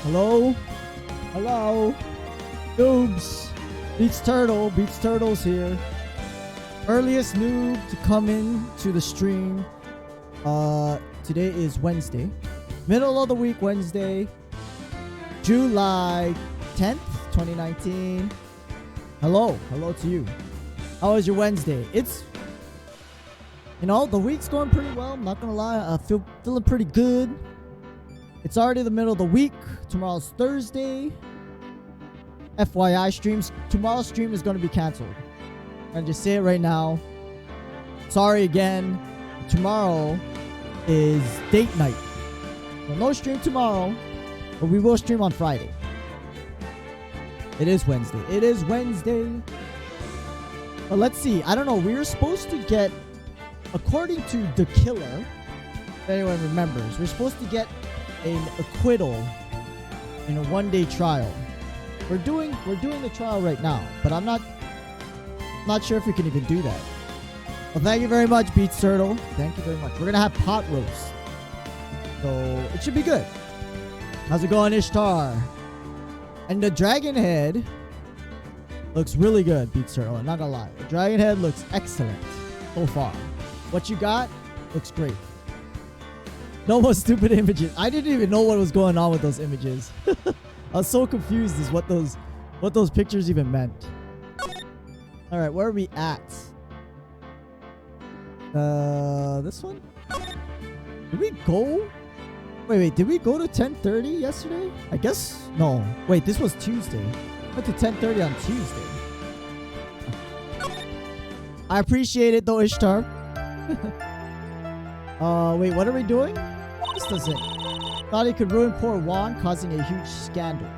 Hello? Hello? Noobs. Beats Turtle's here. Earliest noob to come in to the stream. Today is Wednesday. Middle of the week Wednesday. July 10th, 2019. Hello. Hello to you. How was your Wednesday? The week's going pretty well. I'm not gonna lie. I feeling pretty good. It's already the middle of the week. Tomorrow's Thursday. FYI streams. Tomorrow's stream is going to be canceled. I'm going to just say it right now. Sorry again. Tomorrow is date night. Well, no stream tomorrow, but we will stream on Friday. It is Wednesday. It is Wednesday. But let's see. I don't know. We were supposed to get, according to The Killer, if anyone remembers, we're supposed to get an acquittal in a one-day trial. We're doing the trial right now, but I'm not sure if we can even do that. Well, thank you very much, Beats Turtle. Thank you very much. We're gonna have pot roast, so it should be good. How's it going, Ishtar? And the dragon head looks really good, Beats Turtle. I'm not gonna lie, the dragon head looks excellent so far. What you got looks great. No more stupid images. I didn't even know what was going on with those images. I was so confused as what those pictures even meant. All right, where are we at? This one? Did we go? Wait, did we go to 10:30 yesterday? I guess no. Wait, this was Tuesday. Went to 10:30 on Tuesday. I appreciate it though, Ishtar. Wait, what are we doing? This doesn't. Thought he could ruin poor Juan, causing a huge scandal.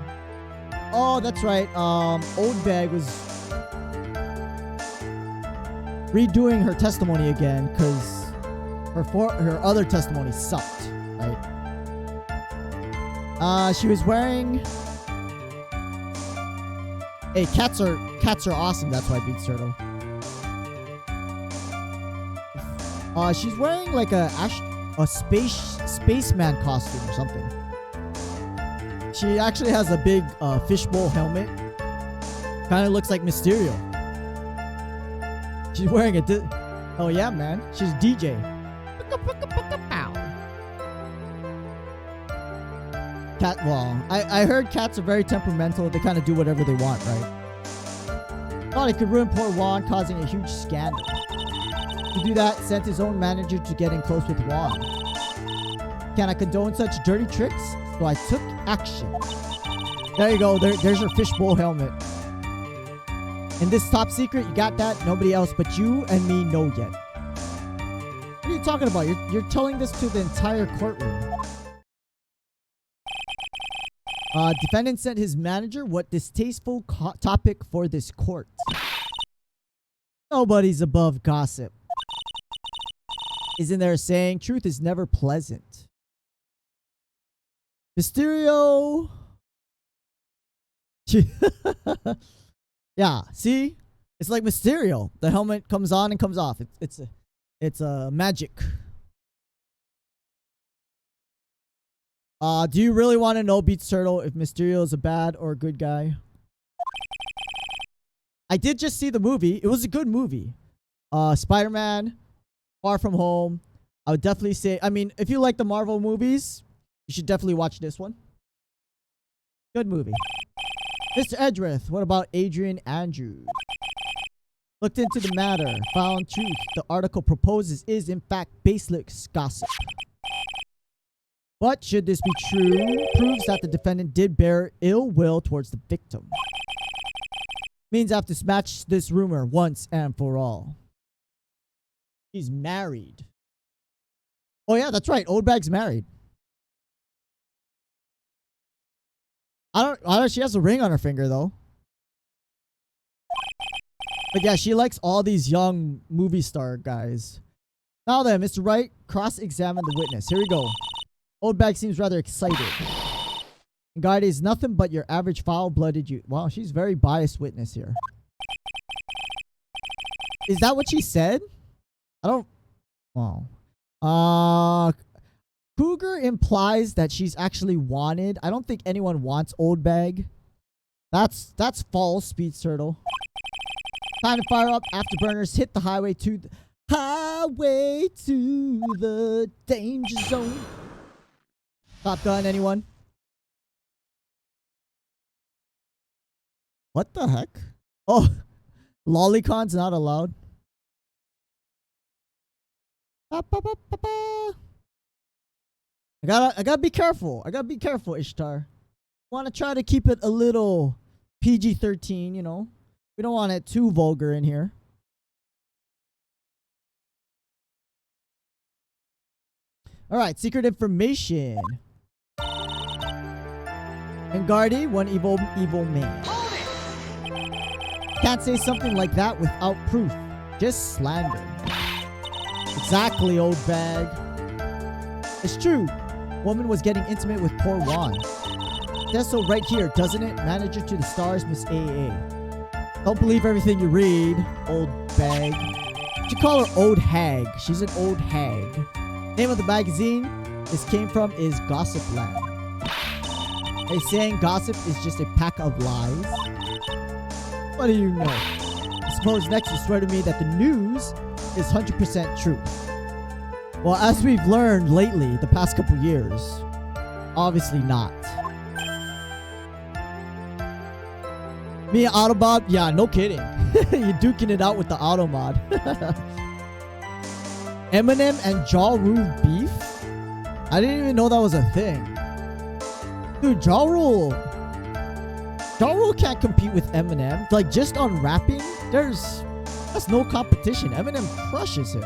Oh, that's right. Old Bag was redoing her testimony again because her other testimony sucked, right? She was wearing. Hey, cats are awesome. That's why Beats Turtle. She's wearing like a spaceman costume or something. She actually has a big fishbowl helmet. Kind of looks like Mysterio. She's wearing a oh yeah, man. She's DJ. Cat. Well, I heard cats are very temperamental. They kind of do whatever they want, right? Thought it could ruin poor Juan, causing a huge scandal. To do that, sent his own manager to get in close with Juan. Can I condone such dirty tricks? So I took action. There you go. There's your fishbowl helmet. And this top secret, you got that? Nobody else but you and me know yet. What are you talking about? You're telling this to the entire courtroom. Defendant sent his manager. What distasteful topic for this court. Nobody's above gossip. Isn't there a saying? Truth is never pleasant. Mysterio. Yeah, see? It's like Mysterio. The helmet comes on and comes off. It's a magic. Do you really want to know, Beats Turtle, if Mysterio is a bad or a good guy? I did just see the movie. It was a good movie. Spider-Man, Far From Home. I would definitely say, I mean, if you like the Marvel movies, you should definitely watch this one. Good movie. Mr. Edgeworth, what about Adrian Andrews? Looked into the matter, found truth. The article proposes is in fact baseless gossip. But should this be true, proves that the defendant did bear ill will towards the victim. Means I have to smash this rumor once and for all. He's married. Oh yeah, that's right. Old Bag's married. I don't. She has a ring on her finger though. But yeah, she likes all these young movie star guys. Now then, Mr. Wright, cross-examine the witness. Here we go. Old Bag seems rather excited. God is nothing but your average foul-blooded youth. Wow, she's very biased witness here. Is that what she said? I don't. Wow. Cougar implies that she's actually wanted. I don't think anyone wants Old Bag. That's false, Speed Turtle. Time to fire up afterburners. Hit the highway to the danger zone. Top Gun, anyone? What the heck? Oh, Lollicon's not allowed. I gotta be careful. I gotta be careful, Ishtar. Want to try to keep it a little PG-13, you know. We don't want it too vulgar in here. All right, secret information. Engardi, one evil man. Can't say something like that without proof. Just slander. Exactly, Old Bag. It's true. Woman was getting intimate with poor Juan. That's so right here, doesn't it? Manager to the stars, Miss AA. Don't believe everything you read, Old Bag. You should call her Old Hag. She's an old hag. Name of the magazine this came from is Gossipland. They saying gossip is just a pack of lies. What do you know? I suppose next you swear to me that the news is 100% true. Well, as we've learned lately, the past couple years, obviously not. Me and Autobot? Yeah, no kidding. You're duking it out with the Automod. Eminem and Ja Rule beef? I didn't even know that was a thing. Dude, Ja Rule can't compete with Eminem. Like, just on rapping, that's no competition. Eminem crushes him.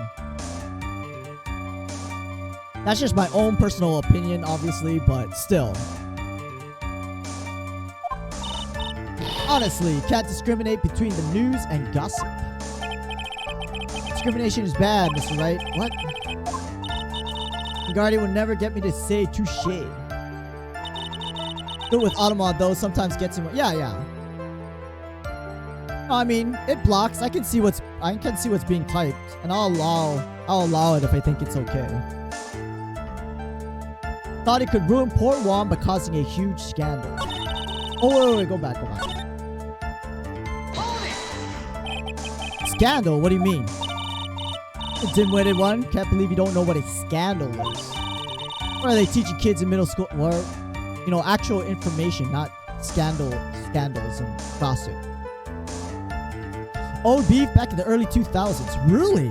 That's just my own personal opinion, obviously, but still. Honestly, can't discriminate between the news and gossip. Discrimination is bad, Mr. Wright. What? Guardian would never get me to say touche. Good with Automod though, sometimes gets him. Yeah. No, I mean, it blocks. I can see what's being typed, and I'll allow it if I think it's okay. Thought he could ruin poor Juan by causing a huge scandal. Oh wait, go back. Scandal? What do you mean? Dim-witted one. Can't believe you don't know what a scandal is. Or are they teaching kids in middle school? Or, you know, actual information, not scandals and gossip. Old beef back in the early 2000s. Really?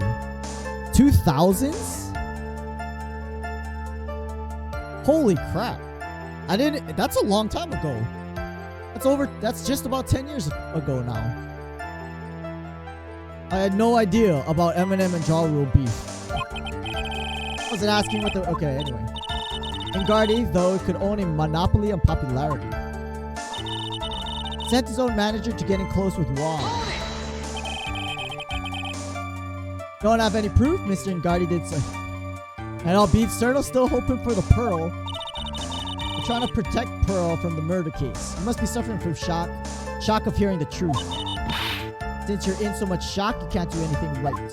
2000s? Holy crap. That's a long time ago. That's just about 10 years ago now. I had no idea about Eminem and Ja Rule beef. Wasn't asking what the... Okay, anyway. Engardi, though, could own a monopoly on popularity. Sent his own manager to getting close with Juan. Don't have any proof? Mr. Engardi did say. And all beef Turtle still hoping for the Pearl. We're trying to protect Pearl from the murder case. You must be suffering from shock of hearing the truth. Since you're in so much shock, you can't do anything right.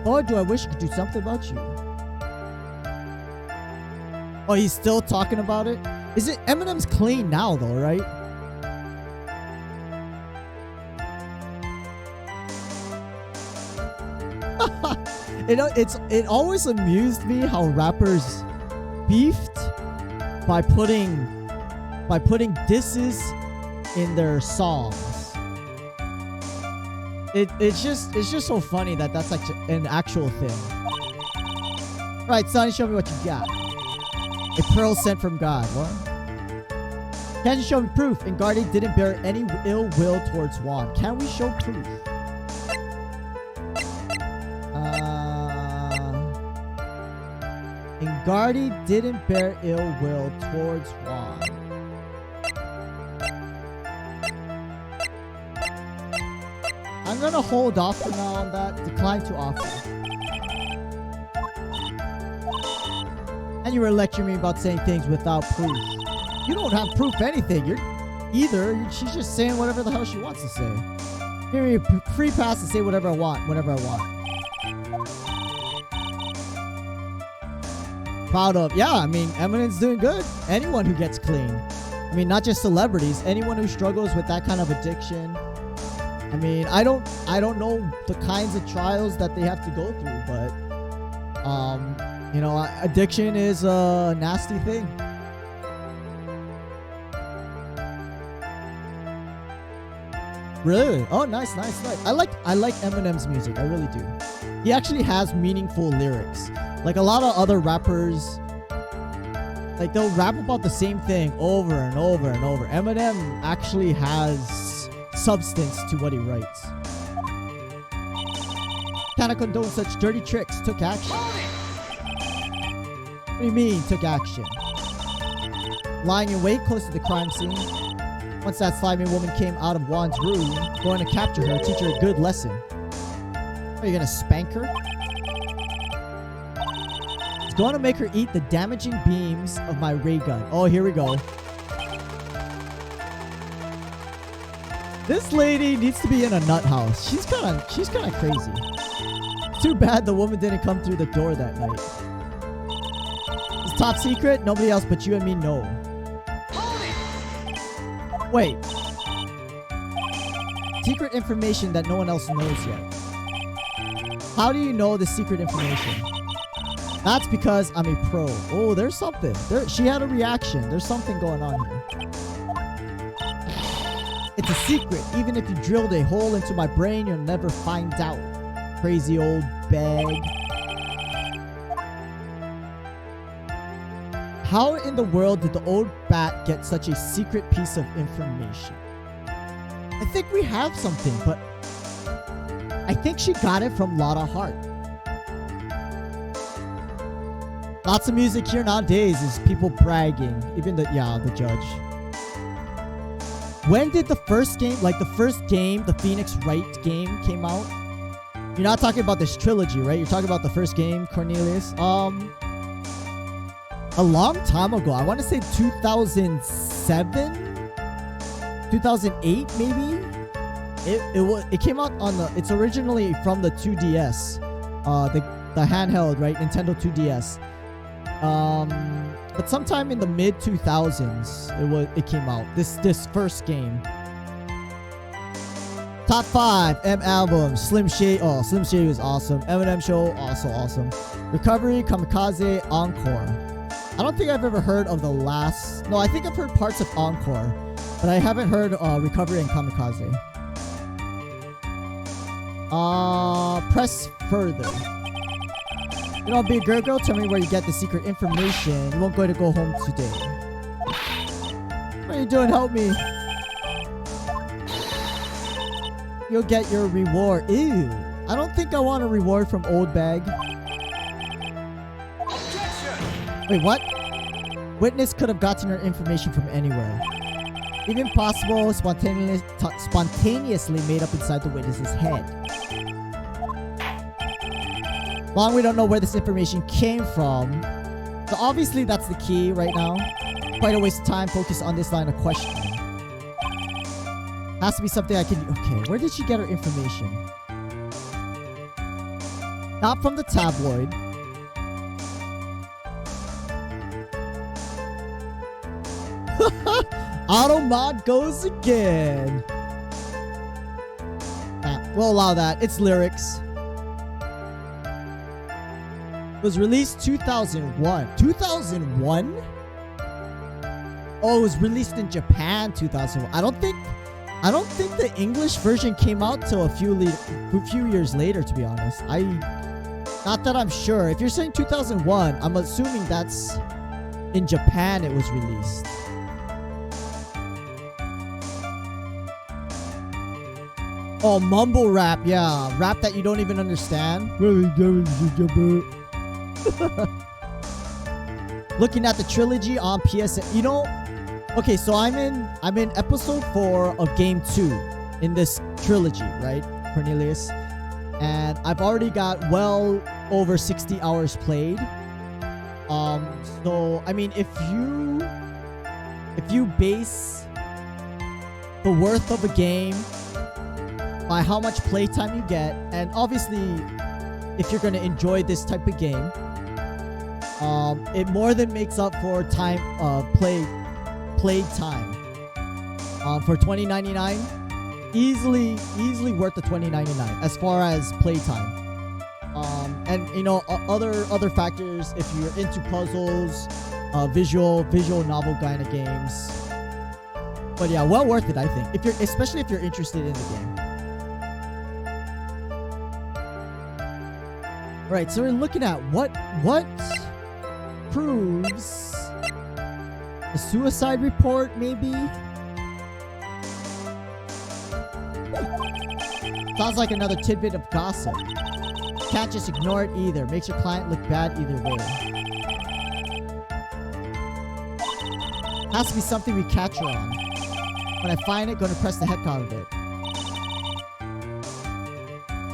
Lord, do I wish I could do something about you. Oh, he's still talking about it? Is it Eminem's clean now, though, right? It always amused me how rappers beefed by putting disses in their songs. It's just so funny that that's like an actual thing. Right, Sonny, show me what you got. A pearl sent from God. What? Can you show me proof? Engardi didn't bear any ill will towards Juan. Can we show proof? Engardi didn't bear ill will towards Juan. I'm gonna hold off for now on that. Decline to offer. And you were lecturing me about saying things without proof. You don't have proof of anything. She's just saying whatever the hell she wants to say. Give me a free pass to say whatever I want, whenever I want. proud of. Yeah, I mean, Eminem's doing good. Anyone who gets clean. I mean, not just celebrities. Anyone who struggles with that kind of addiction. I mean, I don't know the kinds of trials that they have to go through, but you know, addiction is a nasty thing. Really? Oh, nice. I like Eminem's music. I really do. He actually has meaningful lyrics. Like a lot of other rappers, like they'll rap about the same thing over and over and over. Eminem actually has substance to what he writes. Can't condone such dirty tricks. Took action. What do you mean, took action? Lying in wait close to the crime scene. Once that slimy woman came out of Juan's room, going to capture her, teach her a good lesson. Are you gonna spank her? It's going to make her eat the damaging beams of my ray gun. Oh, here we go. This lady needs to be in a nut house. She's kind of crazy. Too bad the woman didn't come through the door that night. It's top secret. Nobody else but you and me know. Wait. Secret information that no one else knows yet. How do you know the secret information? That's because I'm a pro. Oh, there's something. She had a reaction. There's something going on here. It's a secret. Even if you drilled a hole into my brain, you'll never find out. Crazy old bag. How in the world did the old bat get such a secret piece of information? I think we have something, but I think she got it from Lotta Hart. Lots of music here nowadays is people bragging. Even the judge. When did the first game, the Phoenix Wright game came out? You're not talking about this trilogy, right? You're talking about the first game, Cornelius. A long time ago. I want to say 2007, 2008, maybe. It came out on the. It's originally from the 2DS, the handheld, right? Nintendo 2DS. But sometime in the mid 2000s, it came out. This first game. Top 5 M albums. Slim Shady. Oh, Slim Shady was awesome. Eminem Show, also awesome. Recovery, Kamikaze, Encore. I don't think I've ever heard of the last. No, I think I've heard parts of Encore, but I haven't heard Recovery and Kamikaze. Press further. You know, be a girl, tell me where you get the secret information. You won't go home today. What are you doing? Help me. You'll get your reward. Ew. I don't think I want a reward from Old Bag. Wait, what? Witness could have gotten her information from anywhere. Even possible, spontaneously made up inside the witness's head. Long we don't know where this information came from. So obviously that's the key right now. Quite a waste of time. Focus on this line of questioning. Has to be something I can... Okay, where did she get her information? Not from the tabloid. Automod goes again. We'll allow that. It's lyrics. It was released 2001. 2001? Oh, it was released in Japan 2001. I don't think the English version came out till a few years later, to be honest. Not that I'm sure. If you're saying 2001, I'm assuming that's in Japan it was released. Oh, mumble rap. Yeah, rap that you don't even understand. Looking at the trilogy on PSN. You know, okay, so I'm in episode 4 of game 2 in this trilogy, right, Cornelius? And I've already got well over 60 hours played. So I mean, if you base the worth of a game by how much playtime you get, and obviously if you're going to enjoy this type of game, It more than makes up for time played time. For $20.99, easily worth the $20.99 as far as play time. And you know, other factors if you're into puzzles, visual novel kind of games. But yeah, well worth it, I think. Especially if you're interested in the game. Right, so we're looking at what proves a suicide report, maybe. Sounds like another tidbit of gossip. Can't just ignore it either. Makes your client look bad either way. Has to be something we catch her on. When I find it, gonna press the heck out of it.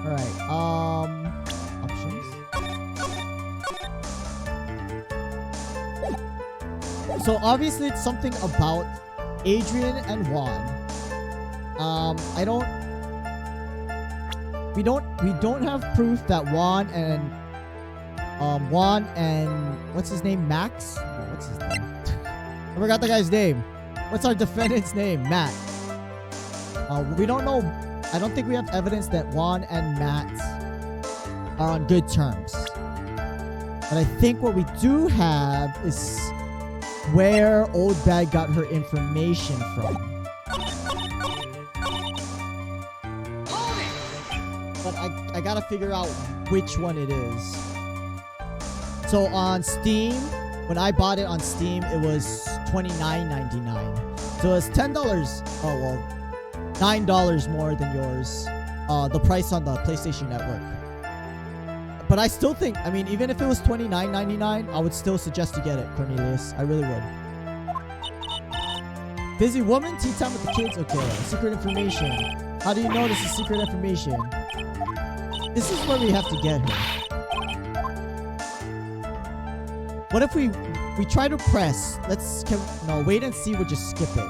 Alright, options. So obviously it's something about Adrian and Juan. We don't have proof that Juan and what's his name? Max? No, what's his name? I forgot the guy's name. What's our defendant's name? Matt. We don't know. I don't think we have evidence that Juan and Matt are on good terms. But I think what we do have is where Old Bag got her information from. But I gotta figure out which one it is. So on Steam, when I bought it on Steam, it was $29.99. So it's $10. Oh well, $9 more than yours. The price on the PlayStation Network. But I still think, I mean, even if it was $29.99, I would still suggest you get it, Cornelius. I really would. Busy woman, tea time with the kids. Okay, secret information. How do you know this is secret information? This is where we have to get her. What if we try to press? Wait and see. We'll just skip it.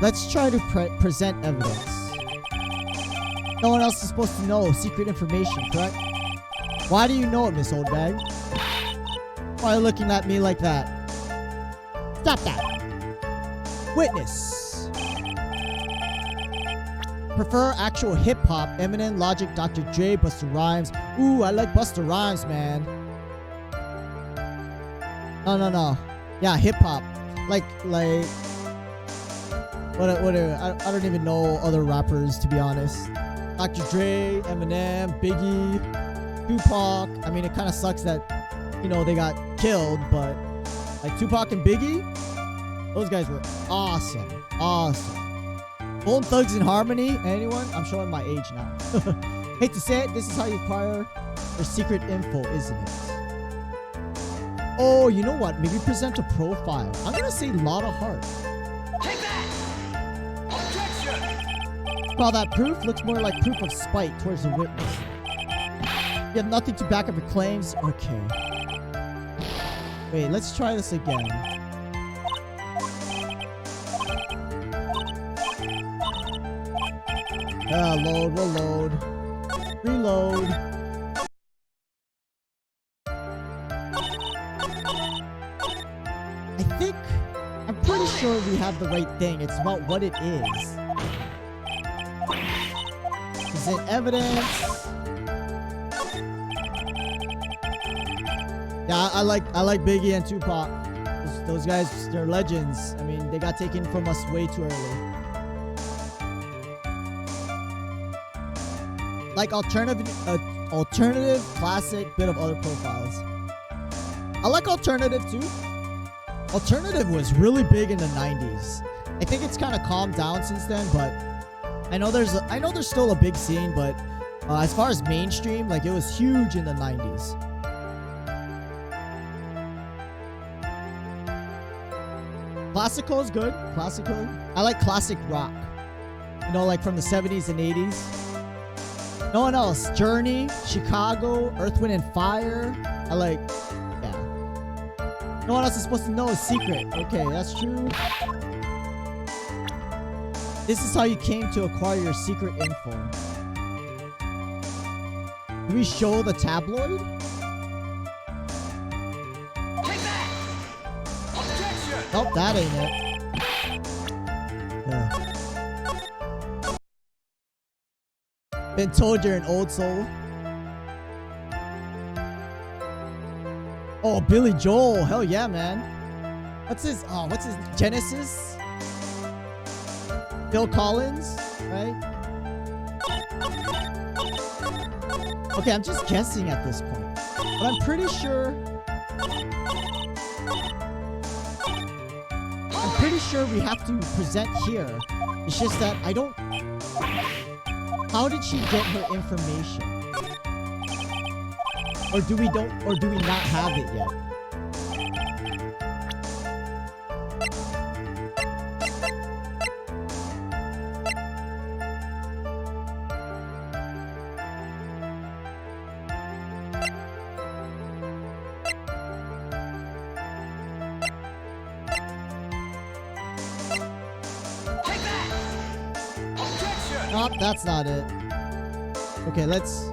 Let's try to present evidence. No one else is supposed to know secret information, correct? Why do you know it, Miss Oldbag? Why are you looking at me like that? Stop that! Witness. Prefer actual hip-hop, Eminem, Logic, Dr. Dre, Busta Rhymes. Ooh, I like Busta Rhymes, man. No. Yeah, hip-hop. Like... What I don't even know other rappers, to be honest. Dr. Dre, Eminem, Biggie, Tupac. I mean, it kind of sucks that, you know, they got killed, but like Tupac and Biggie, those guys were awesome. Bone Thugs and Harmony. Anyone? I'm showing my age now. Hate to say it, this is how you acquire their secret info, isn't it? Oh, you know what? Maybe present a profile. I'm gonna say lot of heart. While that proof looks more like proof of spite towards the witness. You have nothing to back up your claims? Okay. Wait, let's try this again. Load, we'll load. Reload. I'm pretty sure we have the right thing. It's about what it is. Is it evidence? Yeah, I like Biggie and Tupac. Those guys, they're legends. I mean, they got taken from us way too early. Like alternative, classic, bit of other profiles. I like alternative too. Alternative was really big in the 90s. I think it's kind of calmed down since then, but I know there's still a big scene, but as far as mainstream, like it was huge in the 90s. Classical is good. Classical. I like classic rock. You know, like from the 70s and 80s. No one else. Journey, Chicago, Earth, Wind, and Fire. I like, yeah. No one else is supposed to know a secret. Okay, that's true. This is how you came to acquire your secret info. Do we show the tabloid? Oh, that ain't it. Been told you're an old soul. Oh, Billy Joel. Hell yeah, man. What's his Genesis? Phil Collins, right? Okay, I'm just guessing at this point. But I'm pretty sure we have to present here. It's just that I don't... How did she get her information? Or do we not have it yet? Nope, that's not it. Okay, let's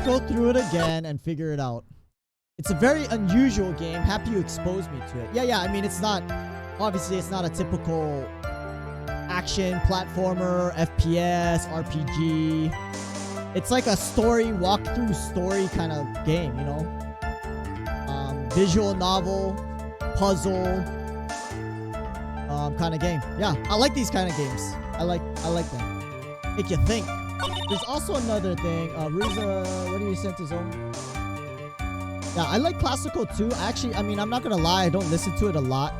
go through it again and figure it out. It's a very unusual game. Happy you exposed me to it. Yeah, I mean, it's not... Obviously, it's not a typical action, platformer, FPS, RPG. It's like a story, walkthrough story kind of game, you know? Visual novel, puzzle, kind of game. Yeah, I like these kind of games. I like them. Make you think. There's also another thing. Ruza, what do you send to Zone? Yeah, I like classical too. Actually, I mean, I'm not gonna lie, I don't listen to it a lot,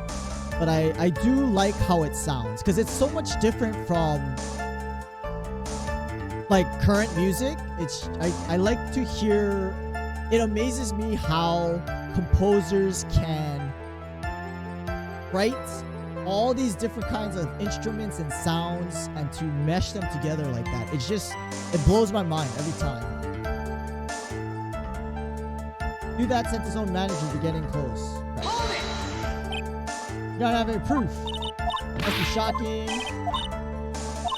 but I do like how it sounds because it's so much different from like current music. I like to hear. It amazes me how composers can write all these different kinds of instruments and sounds and to mesh them together like that. It's just, it blows my mind every time. Do that, set his own manager to getting close. Right. You don't have any proof. Must be shocking.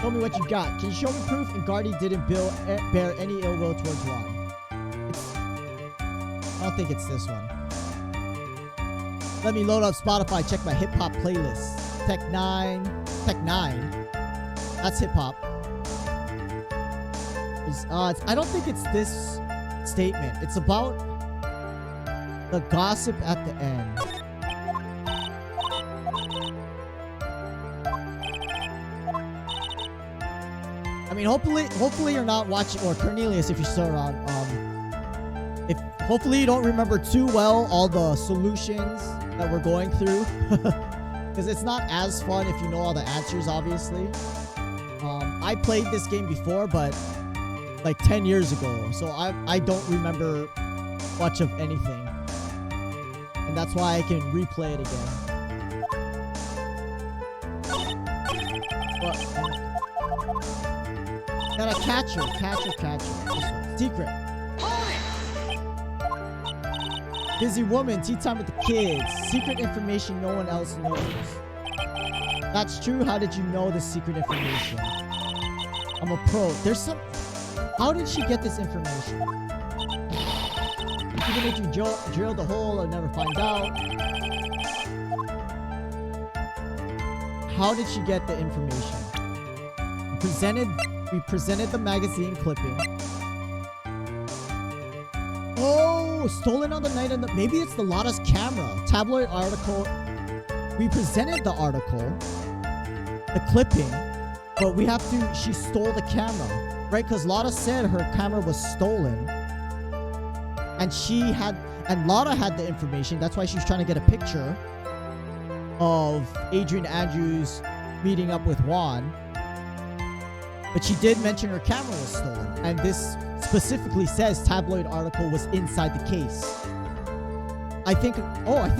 Show me what you got. Can you show me proof? And Guardy didn't bear any ill will towards Ron. I don't think it's this one. Let me load up Spotify, check my hip-hop playlist. Tech 9. That's hip-hop. I don't think it's this statement. It's about the gossip at the end. I mean, hopefully you're not watching, or Cornelius, if you're still around. Hopefully you don't remember too well all the solutions that we're going through, because it's not as fun if you know all the answers, obviously. I played this game before, but like 10 years ago, so I don't remember much of anything, and that's why I can replay it again. But, got a catcher. This one. Secret. Busy woman, tea time with the kids. Secret information no one else knows. That's true. How did you know the secret information? I'm a pro. There's some... How did she get this information? Even if you drill the hole, I'll never find out. How did she get the information? We presented the magazine clipping. Oh, stolen on the night of the... Maybe it's the Lotta's camera. Tabloid article. We presented the article, the clipping, but we have to... She stole the camera, right? Because Lotta said her camera was stolen. And Lotta had the information. That's why she was trying to get a picture of Adrian Andrews meeting up with Juan. But she did mention her camera was stolen. And this specifically says tabloid article was inside the case. I think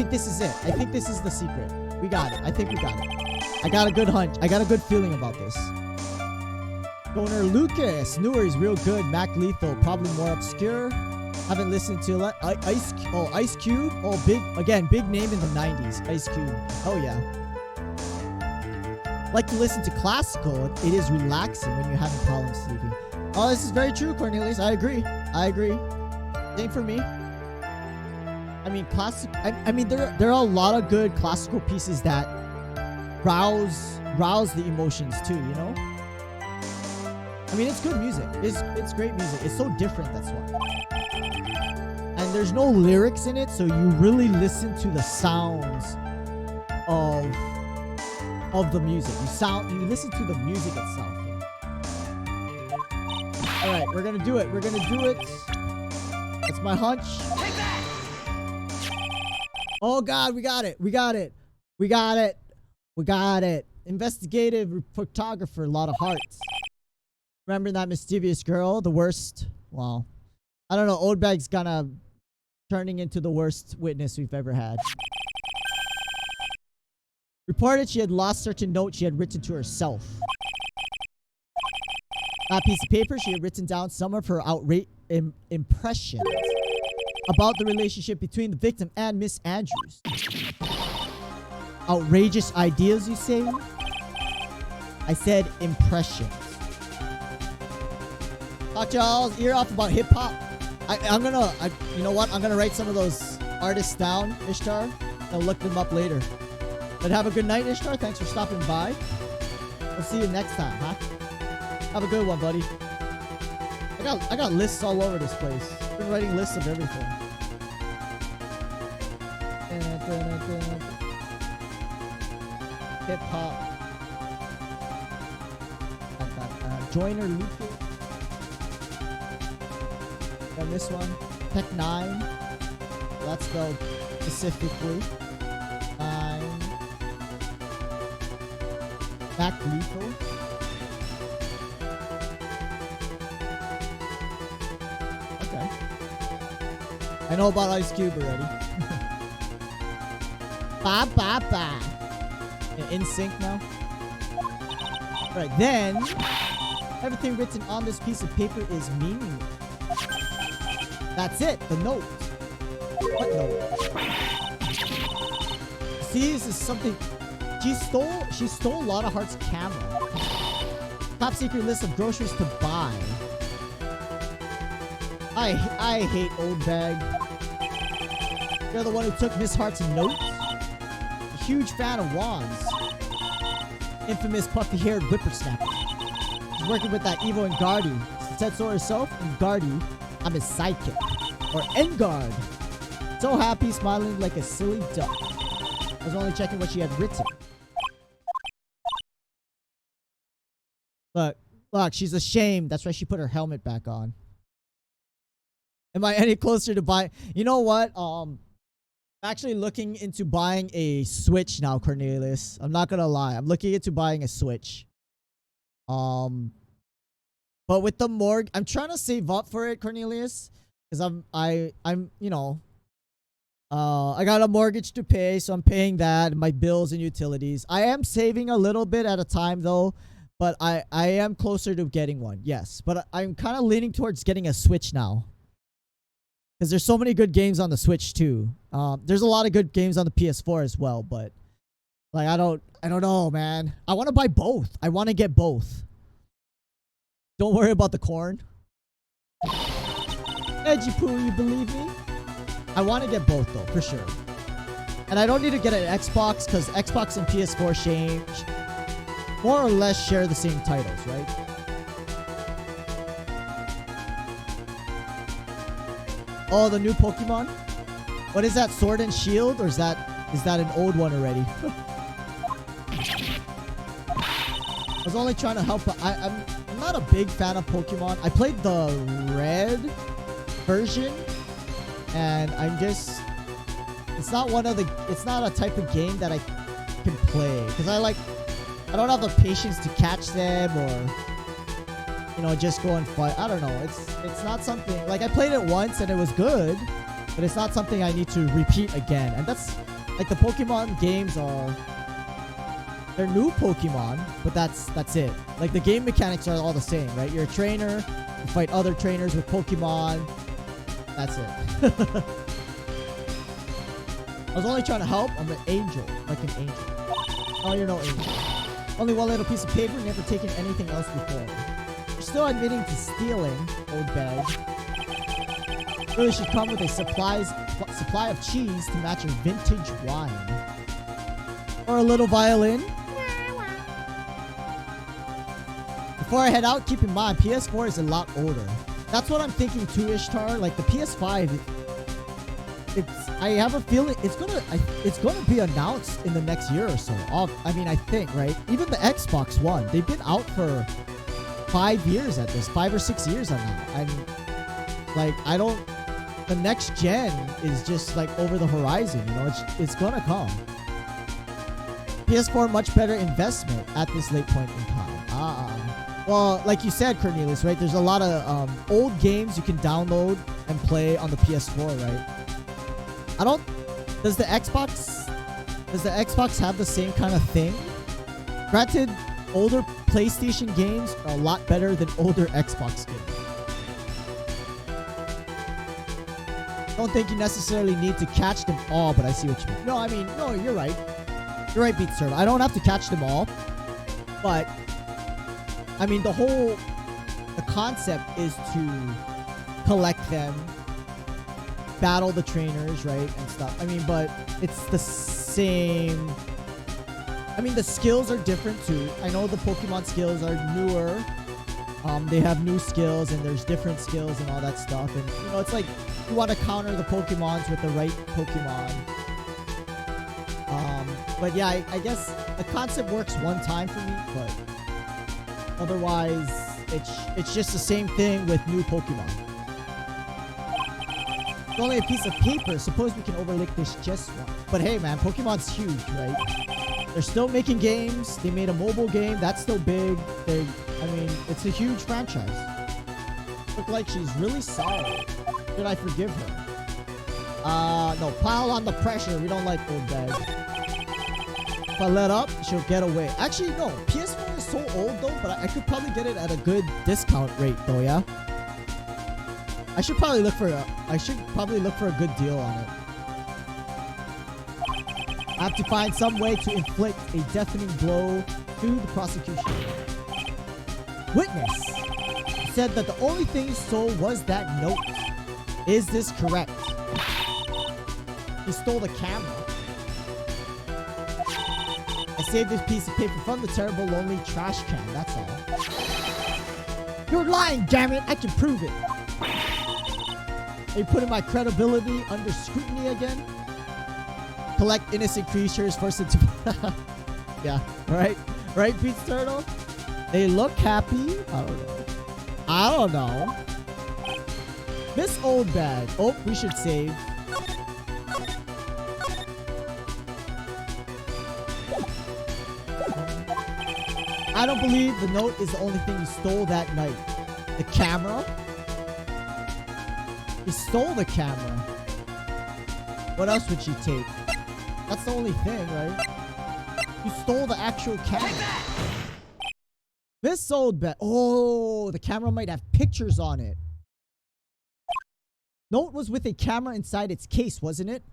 this is it. I think this is the secret. We got it. I think we got it. I got a good hunch. I got a good feeling about this. Donor Lucas. Newer is real good. Mac Lethal. Probably more obscure. Haven't listened to Ice Cube. Oh, big name in the 90s. Ice Cube. Oh, yeah. Like to listen to classical. It is relaxing when you're having problems sleeping. Oh, this is very true, Cornelius. I agree. Same for me. I mean, classic. I mean, there are a lot of good classical pieces that rouse the emotions too. You know. I mean, it's good music. It's great music. It's so different. That's why. And there's no lyrics in it, so you really listen to the sounds of the music. You listen to the music itself. All right, we're gonna do it. We're gonna do it. That's my hunch. Take that! Oh God, we got it. We got it. We got it. We got it. Investigative photographer, a lot of hearts. Remember that mischievous girl, the worst? Well, I don't know. Oldbag's gonna turning into the worst witness we've ever had. Reported she had lost certain notes she had written to herself. That piece of paper, she had written down some of her outrageous impressions about the relationship between the victim and Miss Andrews. Outrageous ideas, you say? I said impressions. Talk y'all's ear off about hip-hop. You know what? I'm gonna write some of those artists down, Ishtar. I'll look them up later. But have a good night, Ishtar. Thanks for stopping by. We'll see you next time, huh? Have a good one, buddy. I got lists all over this place. I've been writing lists of everything. Hip hop. Joiner Lucas. And this one, Tech 9. That's spelled specifically. 9. Back Lethal. Okay. I know about Ice Cube already. Ba ba ba. In sync now. Right, then everything written on this piece of paper is meaningless. That's it, the note. What note? See, this is something. She stole a lot of Heart's camera. Top secret list of groceries to buy. I hate Old Bag. You're the one who took Miss Hart's notes? A huge fan of wands. Infamous puffy-haired whippersnapper. She's working with that Evo and Gardy. She said so herself, and Gardy, I'm his sidekick. Or Engard. So happy, smiling like a silly duck. I was only checking what she had written. Look, she's ashamed. That's why she put her helmet back on. Am I any closer to buying? You know what? I'm actually looking into buying a Switch now, Cornelius. I'm not gonna lie. I'm looking into buying a Switch. But with the mortgage, I'm trying to save up for it, Cornelius. Because I'm, you know, I got a mortgage to pay, so I'm paying that, my bills and utilities. I am saving a little bit at a time, though, but I am closer to getting one, yes. But I'm kind of leaning towards getting a Switch now. Because there's so many good games on the Switch, too. There's a lot of good games on the PS4 as well, but, like, I don't know, man. I want to buy both. I want to get both. Don't worry about the corn. Edgy Poo, you believe me? I want to get both though, for sure. And I don't need to get an Xbox because Xbox and PS4 more or less share the same titles, right? Oh, the new Pokemon? What is that, Sword and Shield? Or is that an old one already? I was only trying to help. I'm not a big fan of Pokemon. I played the red version, and it's not a type of game that I can play because I don't have the patience to catch them or, you know, just go and fight. I don't know. It's not something, like, I played it once and it was good, but it's not something I need to repeat again. And that's like the Pokemon games they're new Pokemon, but that's it. Like, the game mechanics are all the same, right? You're a trainer, you fight other trainers with Pokemon. That's it. I was only trying to help. I'm an angel. Like an angel. Oh, you're no angel. Only one little piece of paper, never taken anything else before. You're still admitting to stealing, Old Bag. Really should come with a supply of cheese to match a vintage wine. Or a little violin. Before I head out, keep in mind, PS4 is a lot older. That's what I'm thinking too, Ishtar. Like the PS5, I have a feeling it's gonna be announced in the next year or so. I mean, I think, right? Even the Xbox One, they've been out for 5 years at this, 5 or 6 years at now. And like, the next gen is just like over the horizon. You know, it's gonna come. PS4 much better investment at this late point in time. Well, like you said, Cornelius, right? There's a lot of old games you can download and play on the PS4, right? Does the Xbox have the same kind of thing? Granted, older PlayStation games are a lot better than older Xbox games. Don't think you necessarily need to catch them all, but I see what you mean. No, I mean, no, you're right. You're right, Beats Turtle. I don't have to catch them all, but I mean, the concept is to collect them, battle the trainers, right, and stuff. I mean, but it's the same. I mean, the skills are different too. I know the Pokemon skills are newer. They have new skills, and there's different skills and all that stuff. And, you know, it's like you want to counter the Pokemons with the right Pokemon. But yeah, I guess the concept works one time for me, but otherwise, it's just the same thing with new Pokemon. It's only a piece of paper. Suppose we can overlook this just one. But hey, man, Pokemon's huge, right? They're still making games. They made a mobile game. That's still big. I mean, it's a huge franchise. Look like she's really sorry. Should I forgive her? No. Pile on the pressure. We don't like old bag. If I let up, she'll get away. Actually, no. PS4 is so old, though, but I could probably get it at a good discount rate, though, yeah? I should probably look for a good deal on it. I have to find some way to inflict a deafening blow to the prosecution. Witness said that the only thing he stole was that note. Is this correct? He stole the camera. I saved this piece of paper from the terrible, lonely trash can. That's all. You're lying, damn it! I can prove it. Are you putting my credibility under scrutiny again? Collect innocent creatures first into... Yeah, right? Right, Beats Turtle? They look happy. I don't know. This old bag. Oh, we should save. I don't believe the note is the only thing you stole that night. The camera? You stole the camera. What else would she take? That's the only thing, right? You stole the actual camera. This old bag. Oh, the camera might have pictures on it. Note was with a camera inside its case, wasn't it?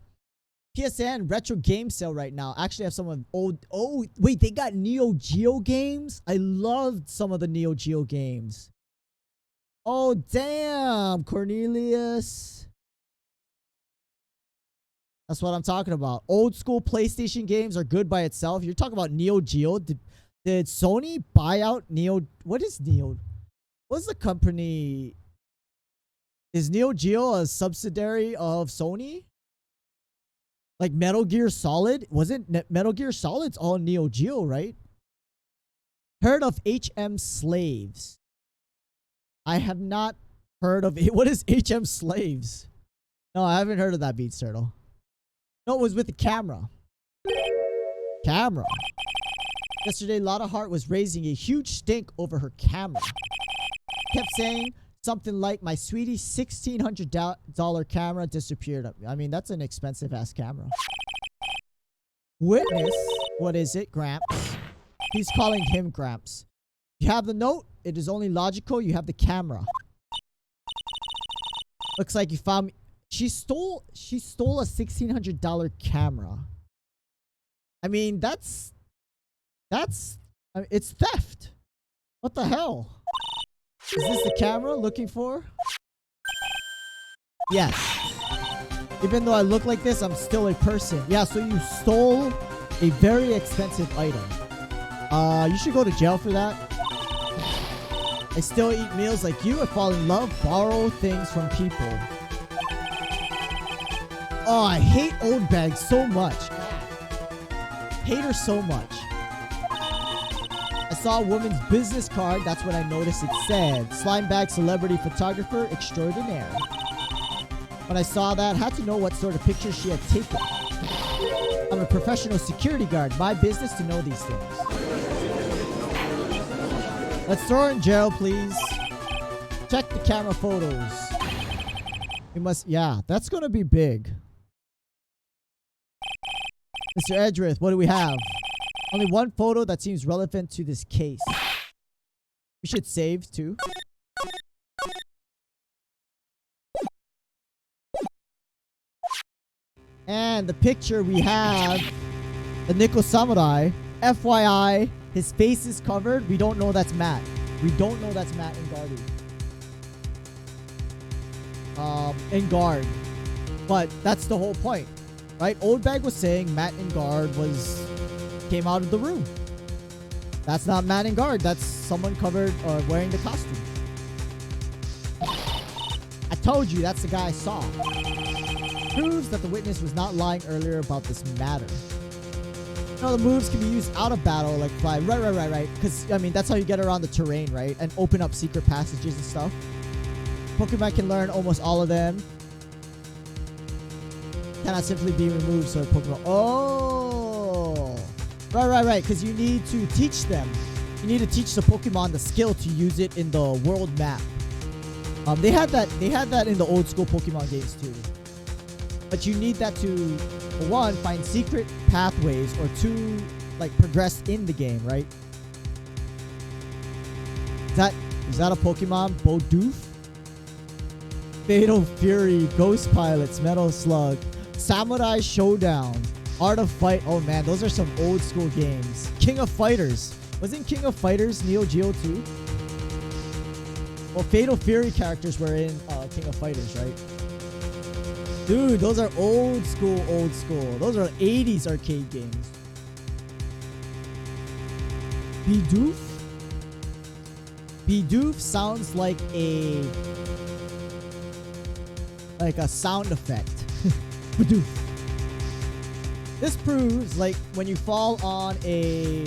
PSN retro game sale right now. Actually, I have some of old. Oh, wait, they got Neo Geo games. I loved some of the Neo Geo games. Oh, damn, Cornelius. That's what I'm talking about. Old school PlayStation games are good by itself. You're talking about Neo Geo. Did Sony buy out Neo? What is Neo? What's the company? Is Neo Geo a subsidiary of Sony? Like Metal Gear Solid? Wasn't Metal Gear Solid's all Neo Geo, right? Heard of HM Slaves? I have not heard of it. What is HM Slaves? No, I haven't heard of that, Beats Turtle. No, it was with the camera. Camera. Yesterday, Lotta Hart was raising a huge stink over her camera. Kept saying something like, my sweetie $1,600 camera disappeared. I mean, that's an expensive ass camera. Witness. What is it? Gramps. He's calling him Gramps. You have the note. It is only logical you have the camera. Looks like you found me. She stole a $1,600 camera. I mean, it's theft. What the hell? Is this the camera looking for? Yes. Even though I look like this, I'm still a person. Yeah, so you stole a very expensive item. You should go to jail for that. I still eat meals like you. I fall in love, borrow things from people. Oh, I hate old bags so much. Hate her so much. I saw a woman's business card. That's when I noticed it said slime bag celebrity photographer extraordinaire. When I saw that, I had to know what sort of pictures she had taken. I'm a professional security guard. My business to know these things. Let's throw her in jail, please. Check the camera photos. We must... Yeah, that's gonna be big. Mr. Edgeworth, what do we have? Only one photo that seems relevant to this case. We should save, too. And the picture we have... The Nickel Samurai. FYI... His face is covered. We don't know that's Matt. We don't know that's Matt in guard. But that's the whole point, right? Old Bag was saying Matt in guard came out of the room. That's not Matt in guard. That's someone covered or wearing the costume. I told you that's the guy I saw. Proves that the witness was not lying earlier about this matter. The moves can be used out of battle, like fly. Right. Because, I mean, that's how you get around the terrain, right? And open up secret passages and stuff. Pokemon can learn almost all of them. Cannot simply be removed, so Pokemon... Oh! Right. Because you need to teach them. You need to teach the Pokemon the skill to use it in the world map. They had that in the old school Pokemon games, too. But you need that to... For one, find secret pathways, or two, like, progress in the game, right? Is that a Pokemon? Bodoof? Fatal Fury, Ghost Pilots, Metal Slug, Samurai Showdown, Art of Fight. Oh man, those are some old school games. King of Fighters. Wasn't King of Fighters Neo Geo 2? Well, Fatal Fury characters were in King of Fighters, right? Dude, those are old school. Those are 80s arcade games. Bidoof? Bidoof sounds like a sound effect. Bidoof. This proves, like, when you fall on a...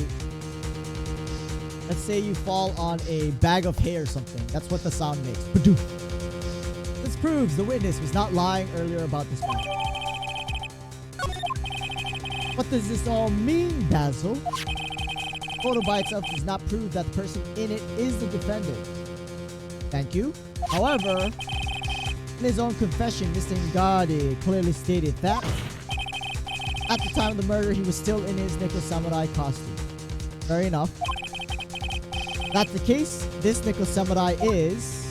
Let's say you fall on a bag of hay or something. That's what the sound makes. Bidoof. This proves the witness was not lying earlier about this matter. What does this all mean, Basil? Photo by itself does not prove that the person in it is the defendant. Thank you. However, in his own confession, Mr. Ngadi clearly stated that at the time of the murder, he was still in his Nickel Samurai costume. Fair enough. If that's the case, this Nickel Samurai is...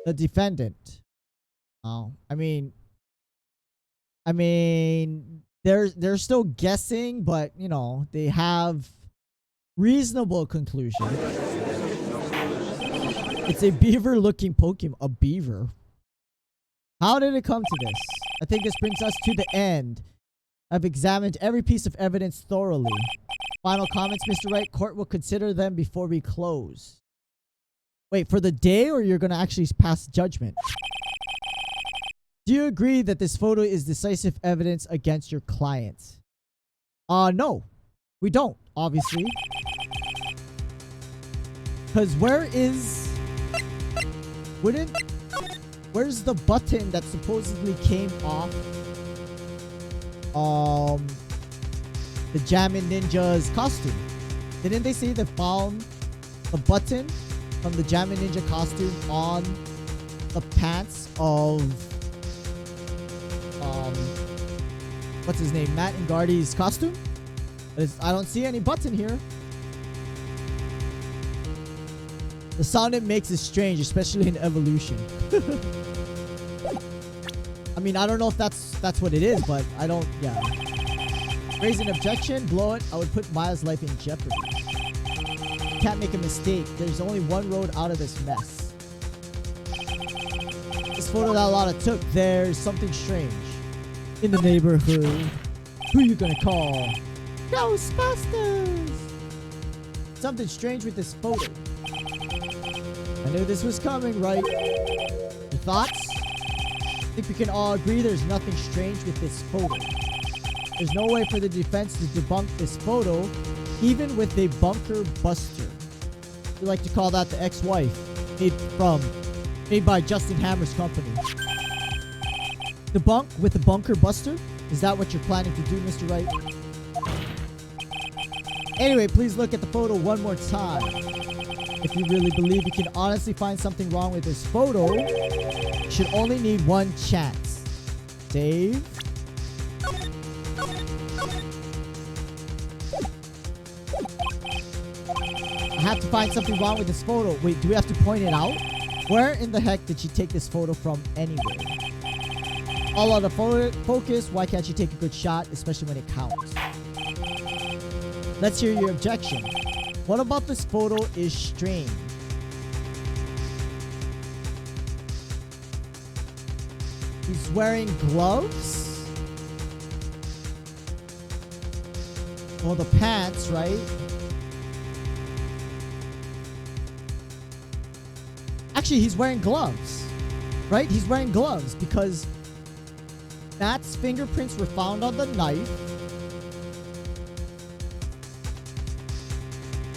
the defendant. Oh, I mean, they're still guessing, but you know, they have reasonable conclusion. It's a beaver-looking Pokemon. A beaver. How did it come to this? I think this brings us to the end. I've examined every piece of evidence thoroughly. Final comments, Mr. Wright. Court will consider them before we close. Wait, for the day, or you're going to actually pass judgment? Do you agree that this photo is decisive evidence against your client? No. We don't, obviously. Because where's the button that supposedly came off the Jammin' Ninja's costume? Didn't they say they found the button from the Jammin' Ninja costume on the pants of what's his name, Matt Ngardi's costume? But I don't see any button here. The sound it makes is strange, especially in evolution. I mean, I don't know if that's what it is, but I don't. Yeah. Raise an objection, blow it. I would put Maya's life in jeopardy. Can't make a mistake. There's only one road out of this mess. This photo that Lana took, there's something strange in the neighborhood. Who you gonna call? Ghostbusters! Something strange with this photo. I knew this was coming, right? Your thoughts? I think we can all agree there's nothing strange with this photo. There's no way for the defense to debunk this photo, even with a bunker buster. We like to call that the ex-wife, made by Justin Hammer's company. Debunk with a bunker buster? Is that what you're planning to do, Mr. Wright? Anyway, please look at the photo one more time. If you really believe you can honestly find something wrong with this photo, you should only need one chance. Save. I have to find something wrong with this photo. Wait, do we have to point it out? Where in the heck did she take this photo from anyway? All out of focus. Why can't you take a good shot, especially when it counts? Let's hear your objection. What about this photo is strange? He's wearing gloves? Well, the pants, right? Actually, he's wearing gloves, right? He's wearing gloves because Matt's fingerprints were found on the knife.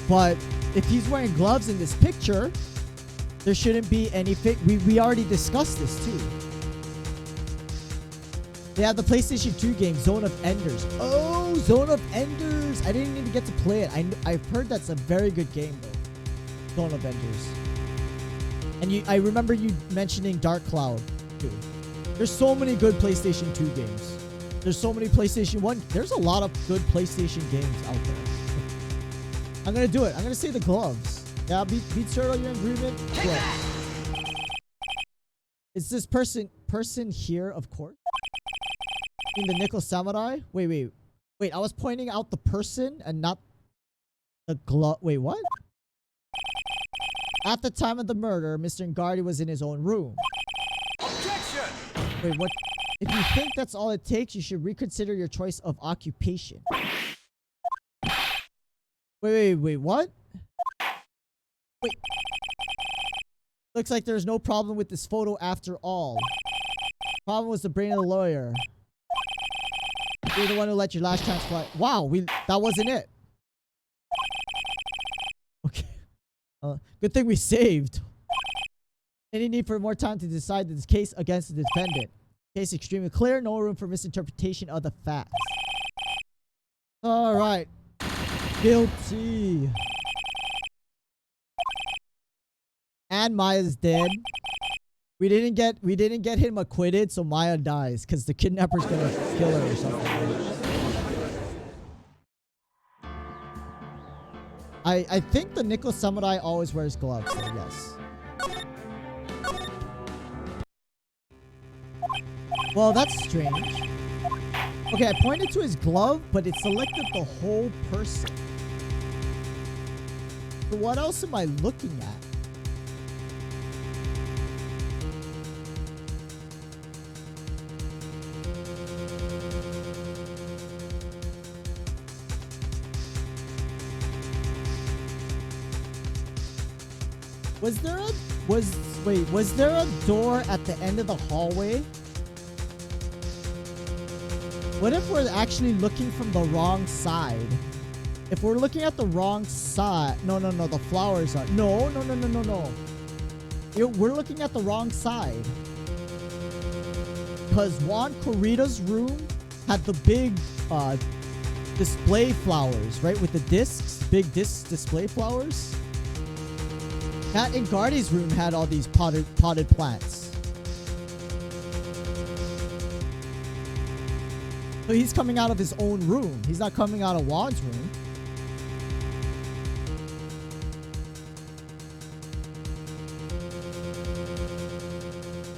But if he's wearing gloves in this picture, there shouldn't be any we already discussed this too. They have the PlayStation 2 game, Zone of Enders. Oh, Zone of Enders. I didn't even get to play it. I've heard that's a very good game though. Zone of Enders. And I remember you mentioning Dark Cloud too. There's so many good PlayStation 2 games. There's so many PlayStation 1. There's a lot of good PlayStation games out there. I'm gonna do it. I'm gonna say the gloves. Yeah, Beat Turtle, you're in agreement? Gloves. Is this person here, of course? In the Nickel Samurai? Wait. I was pointing out the person and not the glove. Wait, what? At the time of the murder, Mr. Ngardi was in his own room. Objection! Wait, what? If you think that's all it takes, you should reconsider your choice of occupation. Wait, what? Wait. Looks like there's no problem with this photo after all. Problem was the brain of the lawyer. You're the one who let your last chance fly. Wow, that wasn't it. Okay. Good thing we saved. Any need for more time to decide this case against the defendant? Case extremely clear. No room for misinterpretation of the facts. All right. Guilty. And Maya's dead. We didn't get him acquitted, so Maya dies because the kidnapper's gonna kill her or something. I think the Nickel Samurai always wears gloves, so yes. Well, that's strange. Okay, I pointed to his glove, but it selected the whole person. So what else am I looking at? Was there a door at the end of the hallway? What if we're actually looking from the wrong side? If we're looking at the wrong side... No, the flowers are... No. We're looking at the wrong side. Because Juan Corrida's room had the big display flowers, right? With the discs, big disc display flowers. Matt and Ngardi's room had all these potted plants. So he's coming out of his own room. He's not coming out of Juan's room.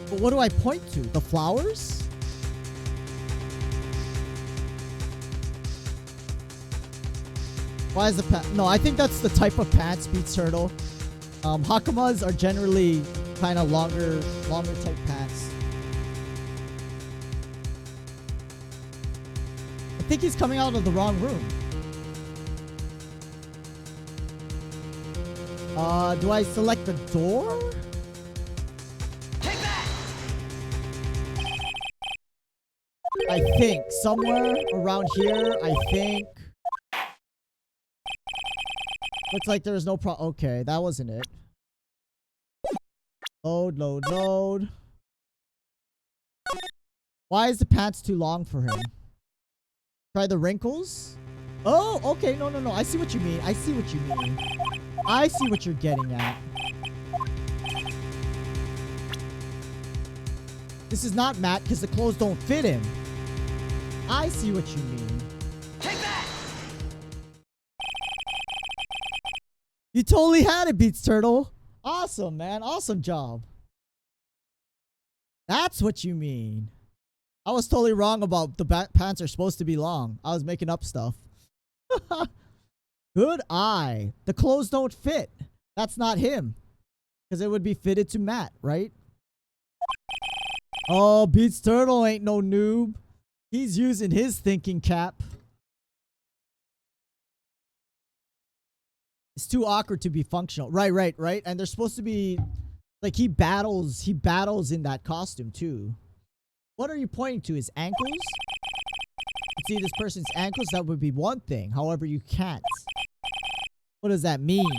But what do I point to? The flowers? Why is the pant? No, I think that's the type of pants, Beat Turtle. Hakamas are generally kind of longer type pants. I think he's coming out of the wrong room. Do I select the door? Take that! I think somewhere around here, I think. Looks like there's no okay, that wasn't it. Load, load, load. Why is the pants too long for him? Try the wrinkles? Oh, okay, no. I see what you mean. I see what you mean. I see what you're getting at. This is not Matt because the clothes don't fit him. I see what you mean. Take that! You totally had it, Beats Turtle. Awesome, man. Awesome job. That's what you mean. I was totally wrong about the pants are supposed to be long. I was making up stuff. Good eye. The clothes don't fit. That's not him. Because it would be fitted to Matt, right? Oh, Beats Turtle ain't no noob. He's using his thinking cap. It's too awkward to be functional. Right. And they're supposed to be like he battles in that costume too. What are you pointing to? His ankles? See this person's ankles? That would be one thing. However, you can't. What does that mean?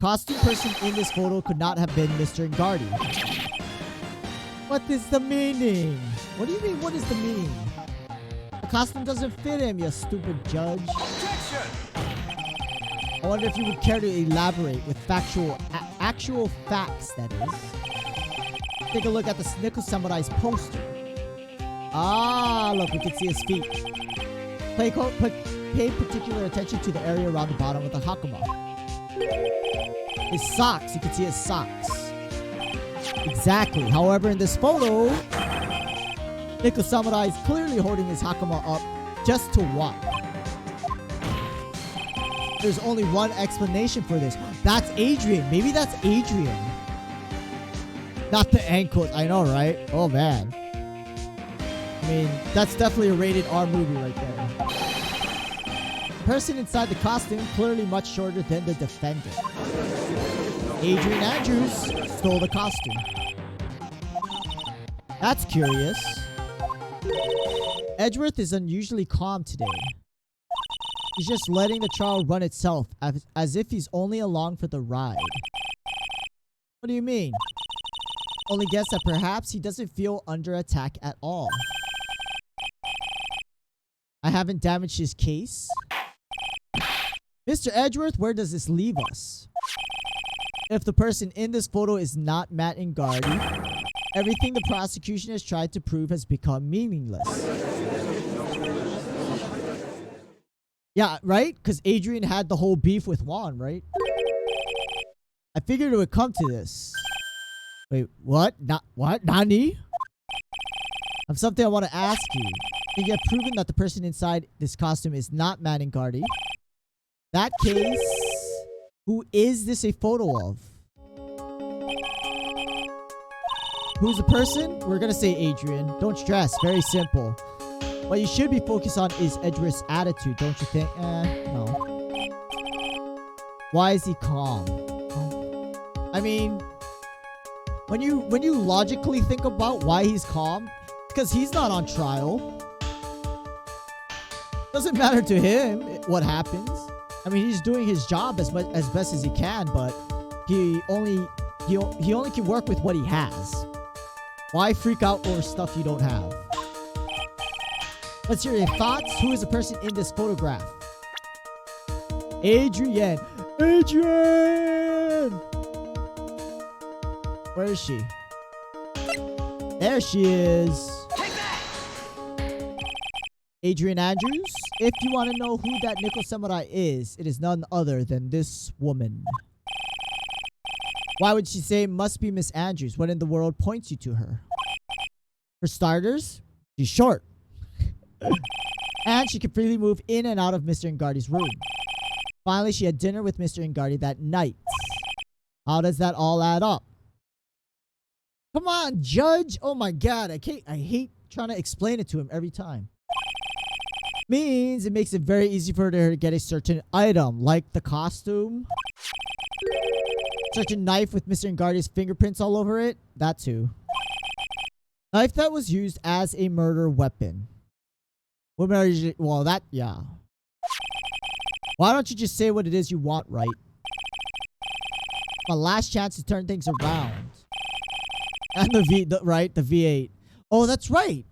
Costume person in this photo could not have been Mr. Ngardi. What is the meaning? What do you mean, what is the meaning? The costume doesn't fit him, you stupid judge. Objection! I wonder if you would care to elaborate with actual facts, that is. Take a look at the Nickel Samurai's poster. Ah, look, we can see his feet. Pay particular attention to the area around the bottom of the hakama. His socks, you can see his socks. Exactly. However, in this photo, Nickel Samurai is clearly holding his hakama up just to what? There's only one explanation for this. That's Adrian. Maybe that's Adrian. Not the ankles. I know, right? Oh, man. I mean, that's definitely a rated R movie right there. The person inside the costume clearly much shorter than the defendant. Adrian Andrews stole the costume. That's curious. Edgeworth is unusually calm today. He's just letting the trial run itself as if he's only along for the ride. What do you mean? Only guess that perhaps he doesn't feel under attack at all. I haven't damaged his case. Mr. Edgeworth, where does this leave us? If the person in this photo is not Matt Ngardi, everything the prosecution has tried to prove has become meaningless. Yeah, right? Because Adrian had the whole beef with Juan, right? I figured it would come to this. Wait, what? What? Nani? I have something I want to ask you. You have proven that the person inside this costume is not Matt Ngardi. That case, who is this a photo of? Who's the person? We're gonna say Adrian. Don't stress. Very simple. What you should be focused on is Edgeworth's attitude, don't you think? No. Why is he calm? I mean, when you logically think about why he's calm, because he's not on trial. Doesn't matter to him what happens. I mean, he's doing his job as best as he can, but he only can work with what he has. Why freak out over stuff you don't have? Let's hear your thoughts. Who is the person in this photograph? Adrian. Adrian! Where is she? There she is. Adrian Andrews, if you want to know who that Nickel Samurai is, it is none other than this woman. Why would she say it must be Miss Andrews? What in the world points you to her? For starters, she's short. And she can freely move in and out of Mr. Ngardi's room. Finally, she had dinner with Mr. Ngardi that night. How does that all add up? Come on, judge. Oh my god, I hate trying to explain it to him every time. Means it makes it very easy for her to get a certain item, like the costume. Certain knife with Mr. Ngardi's fingerprints all over it. That too. Knife that was used as a murder weapon. Women are usually, well, that, yeah. Why don't you just say what it is you want, right? My last chance to turn things around. And the V8. Oh, that's right.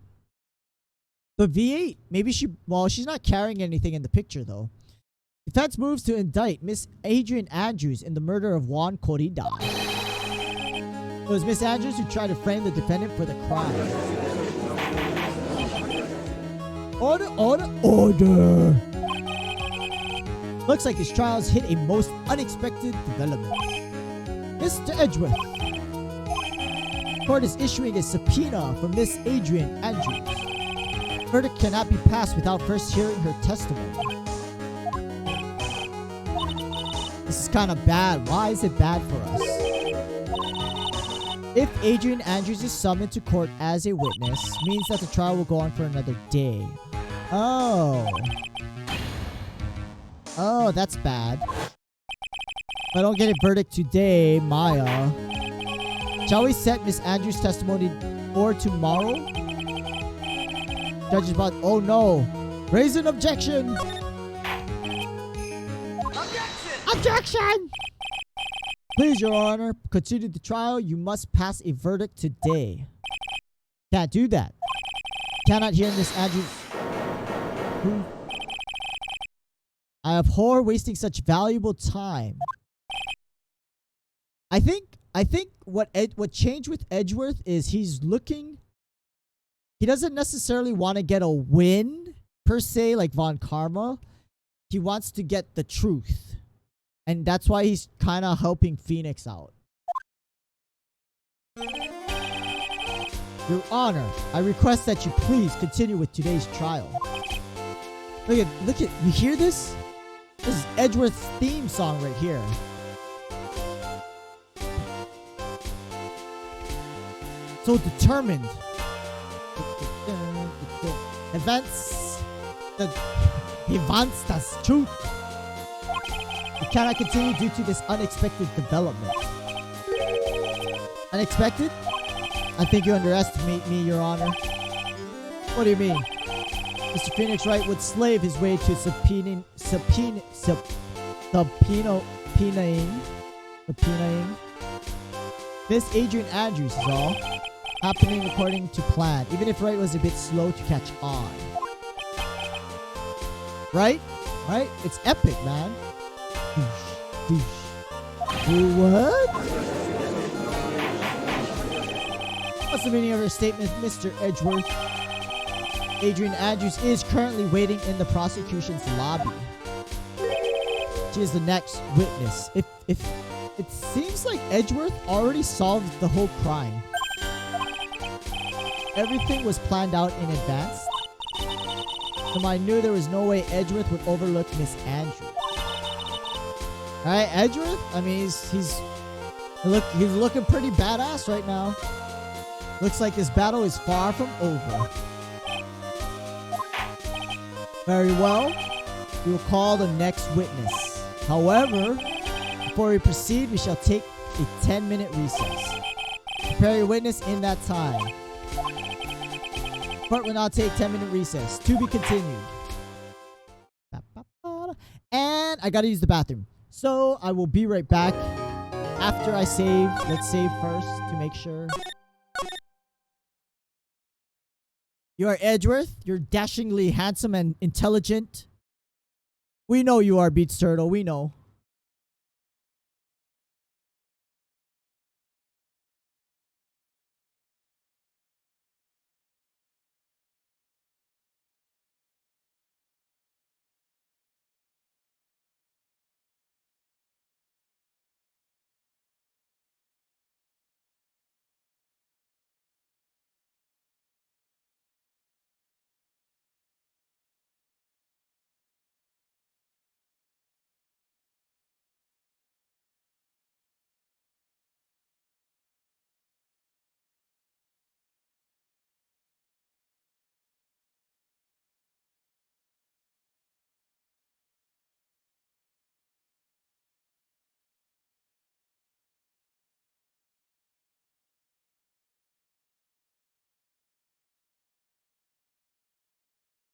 The V8. Maybe she's not carrying anything in the picture, though. Defense moves to indict Miss Adrian Andrews in the murder of Juan Corrida. It was Miss Andrews who tried to frame the defendant for the crime. Order, order, order. Looks like this trial's hit a most unexpected development. Mr. Edgeworth. Court is issuing a subpoena for Miss Adrian Andrews. Verdict cannot be passed without first hearing her testimony. This is kind of bad. Why is it bad for us? If Adrian Andrews is summoned to court as a witness, means that the trial will go on for another day. Oh. Oh, that's bad. If I don't get a verdict today, Maya. Shall we set Miss Andrews' testimony for tomorrow? Judge is about, oh no. Raise an objection. Objection! Please, Your Honor, continue the trial. You must pass a verdict today. Can't do that. Cannot hear Miss Andrews. I abhor wasting such valuable time. I think what changed with Edgeworth is he's looking. He doesn't necessarily want to get a win per se, like Von Karma. He wants to get the truth. And that's why he's kind of helping Phoenix out. Your Honor, I request that you please continue with today's trial. Look at, you hear this? This is Edgeworth's theme song right here. So determined. Events. He wants the truth. We cannot continue due to this unexpected development. Unexpected? I think you underestimate me, Your Honor. What do you mean? Mr. Phoenix Wright would slave his way to subpoenaing Miss Adrian Andrews is all. Happening according to plan, even if Wright was a bit slow to catch on. Right? Right? It's epic, man. What? What's the meaning of her statement, Mr. Edgeworth? Adrian Andrews is currently waiting in the prosecution's lobby. She is the next witness. If it seems like Edgeworth already solved the whole crime. Everything was planned out in advance. So I knew there was no way Edgeworth would overlook Miss Andrews. Alright, Edgeworth? I mean, he's looking pretty badass right now. Looks like this battle is far from over. Very well. We will call the next witness. However, before we proceed, we shall take a 10-minute recess. Prepare your witness in that time. Court will now take 10-minute recess. To be continued. And I gotta use the bathroom. So I will be right back after I save. Let's save first to make sure. You are Edgeworth. You're dashingly handsome and intelligent. We know you are, Beats Turtle. We know.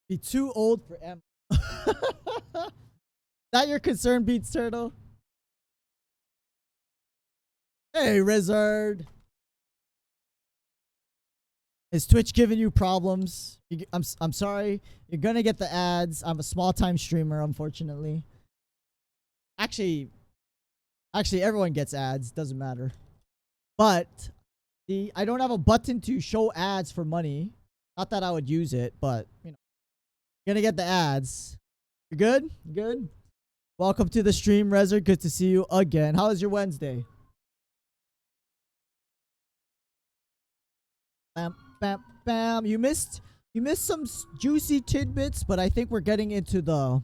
Be too old for M. That your concern, Beats Turtle? Hey, Rizzard. Is Twitch giving you problems? I'm sorry. You're gonna get the ads. I'm a small time streamer, unfortunately. Actually, everyone gets ads. Doesn't matter. But I don't have a button to show ads for money. Not that I would use it, but you know, you're gonna get the ads. You good? You good? Welcome to the stream, Rezer. Good to see you again. How was your Wednesday? Bam, bam, bam. You missed some juicy tidbits, but I think we're getting to the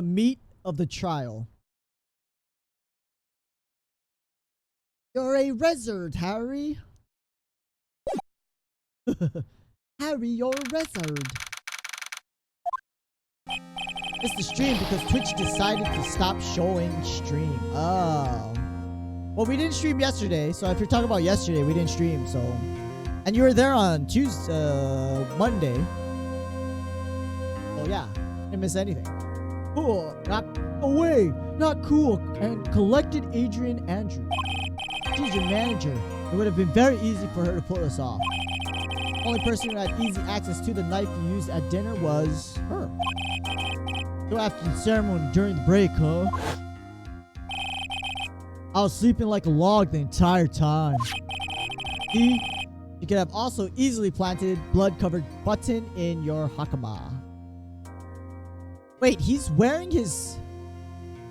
meat of the trial. You're a Rezzard, Harry. Harry, you're a Rezzard. It's the stream because Twitch decided to stop showing stream. Oh. Well, we didn't stream yesterday, so if you're talking about yesterday, we didn't stream, so. And you were there on Monday. Oh yeah, didn't miss anything. Cool, not away, not cool. And collected Adrian Andrews. She's your manager. It would have been very easy for her to pull us off. The only person who had easy access to the knife you used at dinner was her. So after the ceremony during the break, huh? I was sleeping like a log the entire time. See? You could have also easily planted blood-covered button in your hakama. Wait, he's wearing his...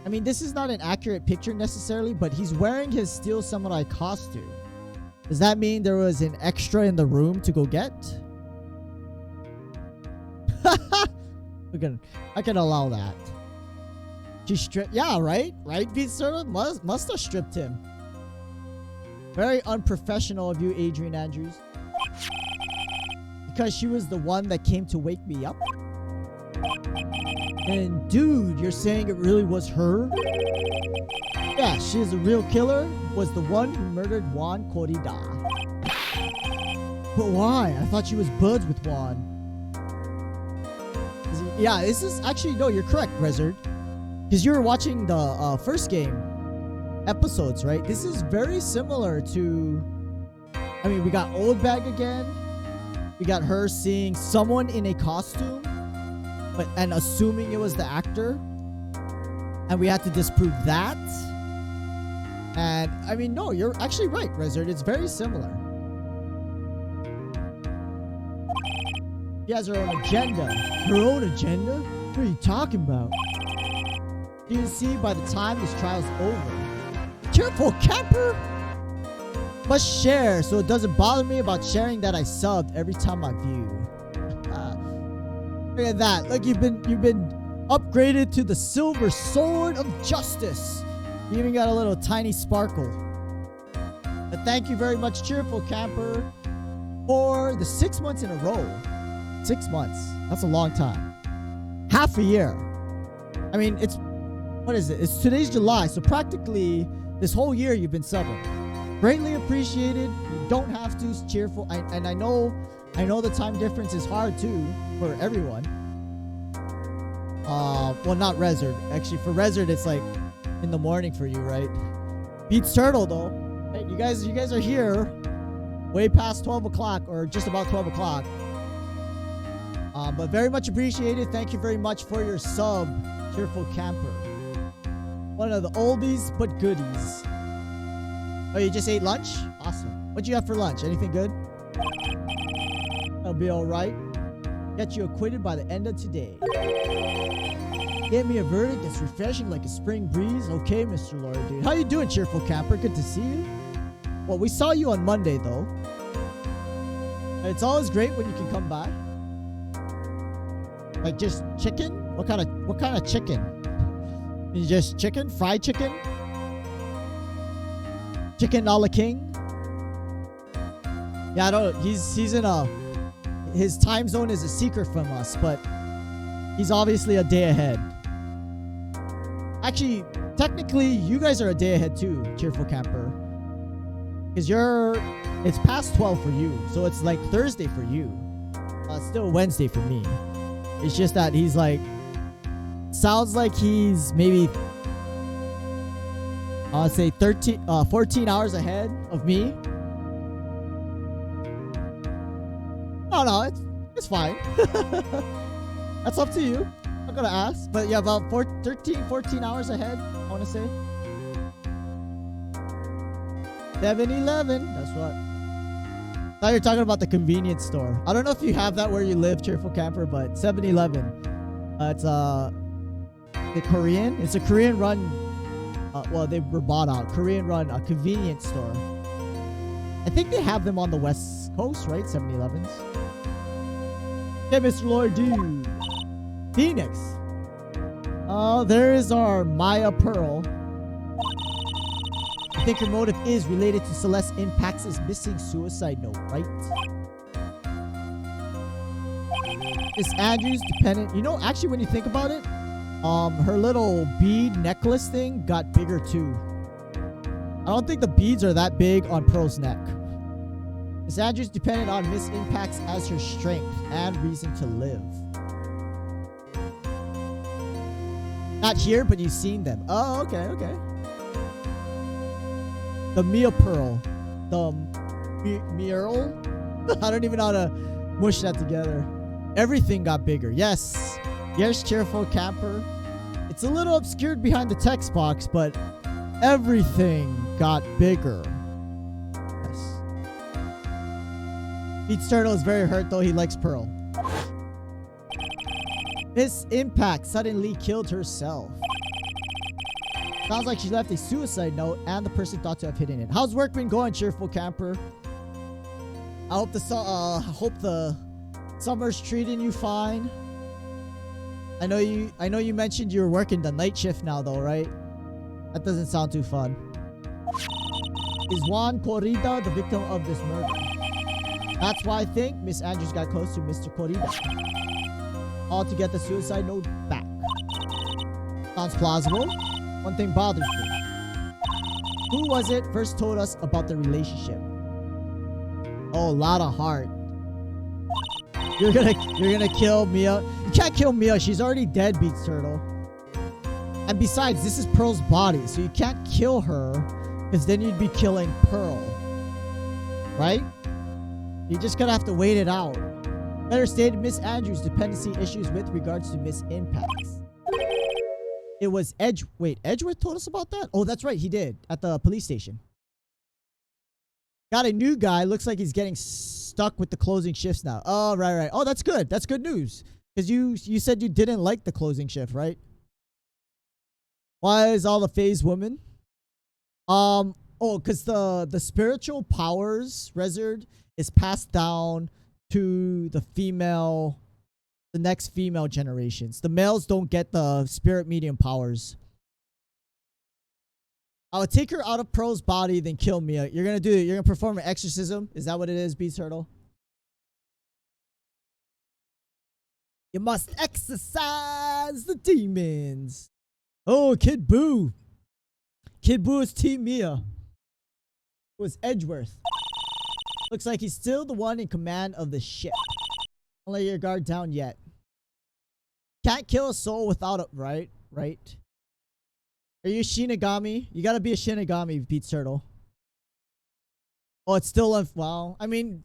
I mean, this is not an accurate picture necessarily, but he's wearing his Steel Samurai costume. Does that mean there was an extra in the room to go get? I can allow that. She stripped... Yeah, right? Right, Beatster? Must have stripped him. Very unprofessional of you, Adrian Andrews. Because she was the one that came to wake me up? And dude, you're saying it really was her? Yeah, she is a real killer. Was the one who murdered Juan Corrida. But why? I thought she was buds with Juan. Yeah, this is actually... No, you're correct, Rezzard. Because you were watching the first game episodes, right? This is very similar to... I mean, we got Old Bag again. We got her seeing someone in a costume. And assuming it was the actor. And we had to disprove that. And, I mean, no, you're actually right, Rezzard. It's very similar. She has her own agenda. Her own agenda? What are you talking about? You can see by the time this trial's over. Careful, camper! Must share so it doesn't bother me about sharing that I subbed every time I view. Look at that. Look, you've been upgraded to the Silver Sword of Justice. You even got a little tiny sparkle. But thank you very much, Cheerful Camper, for the 6 months in a row. 6 months. That's a long time. Half a year. I mean, it's... What is it? It's today's July, so practically this whole year you've been subbing. Greatly appreciated. You don't have to. It's cheerful. And I know the time difference is hard too for everyone. Well, not Rezzard. Actually, for Rezzard, it's like in the morning for you, right? Beats Turtle though. Hey, you guys are here way past 12 o'clock or just about 12 o'clock. But very much appreciated. Thank you very much for your sub, Cheerful Camper. One of the oldies but goodies. Oh, you just ate lunch? Awesome. What'd you have for lunch? Anything good? That'll be alright. Get you acquitted by the end of today. Get me a verdict that's refreshing like a spring breeze. Okay, Mr. Lawyer dude. How you doing, Cheerful Camper? Good to see you. Well, we saw you on Monday, though. It's always great when you can come by. Like just chicken? What kind of chicken? You just chicken? Fried chicken? Chicken a la king? Yeah, I don't... He's in a... His time zone is a secret from us, but he's obviously a day ahead. Actually, technically, you guys are a day ahead too, Cheerful Camper. Because it's past 12 for you, so it's like Thursday for you. Still Wednesday for me. It's just that he's like, sounds like he's maybe, I'll say 14 hours ahead of me. Oh no, it's fine. That's up to you. I'm gonna ask, but yeah, about 14 hours ahead, I want to say. 7-Eleven, that's what. I thought you were talking about the convenience store. I don't know if you have that where you live, Cheerful Camper, but 7-Eleven. It's the Korean. It's a Korean run. Well, they were bought out. Korean run convenience store. I think they have them on the West Coast, right? 7-Elevens. Okay, Mr. Lord, dude. Phoenix. There is our Maya Pearl. I think your motive is related to Celeste Impact's missing suicide note, right? Miss Andrews dependent. You know, actually, when you think about it, her little bead necklace thing got bigger too. I don't think the beads are that big on Pearl's neck. Miss Andrews depended on Miss Impacts as her strength and reason to live. Not here, but you've seen them. Oh, okay, okay. The Mia Pearl. The Mural? I don't even know how to mush that together. Everything got bigger. Yes. Yes, Cheerful Camper. It's a little obscured behind the text box, but everything got bigger. Yes. Beats Turtle is very hurt, though he likes Pearl. Miss Impact suddenly killed herself. Sounds like she left a suicide note and the person thought to have hidden it. How's work been going, Cheerful Camper? I hope the summer's treating you fine. I know you mentioned you were working the night shift now though, right? That doesn't sound too fun. Is Juan Corrida the victim of this murder? That's why I think Miss Andrews got close to Mr. Corrida. All to get the suicide note back. Sounds plausible. One thing bothers me. Who was it first told us about the relationship? Oh, a lot of heart. You're gonna kill Mia. You can't kill Mia. She's already dead, Beats Turtle. And besides, this is Pearl's body, so you can't kill her, because then you'd be killing Pearl. Right? You're just gonna have to wait it out. Better stated, Miss Andrews' dependency issues with regards to Miss Impacts. It was Edgeworth told us about that? Oh, that's right, he did. At the police station. Got a new guy. Looks like he's getting stuck with the closing shifts now. Oh, right. Oh, that's good. That's good news. Because you said you didn't like the closing shift, right? Why is all the phase women? Oh, because the spiritual powers reserved is passed down to the next female generations. The males don't get the spirit medium powers. I would take her out of Pearl's body, then kill Mia. You're gonna perform an exorcism. Is that what it is, Beast Turtle? You must exorcise the demons. Oh, Kid Boo. Kid Boo is Team Mia. It was Edgeworth. Looks like he's still the one in command of the ship. Don't let your guard down yet. Can't kill a soul without a... Right. Are you a Shinigami? You gotta be a Shinigami, Beats Turtle. Oh, it's still... Well, I mean...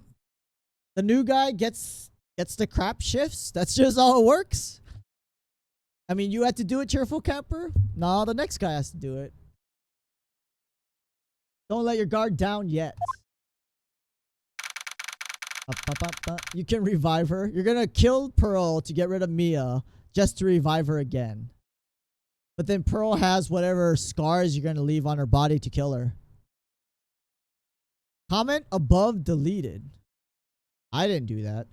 The new guy gets the crap shifts. That's just how it works. I mean, you had to do it, Cheerful Camper? No, the next guy has to do it. Don't let your guard down yet. You can revive her. You're gonna kill Pearl to get rid of Mia just to revive her again. But then Pearl has whatever scars you're gonna leave on her body to kill her. Comment above deleted. I didn't do that.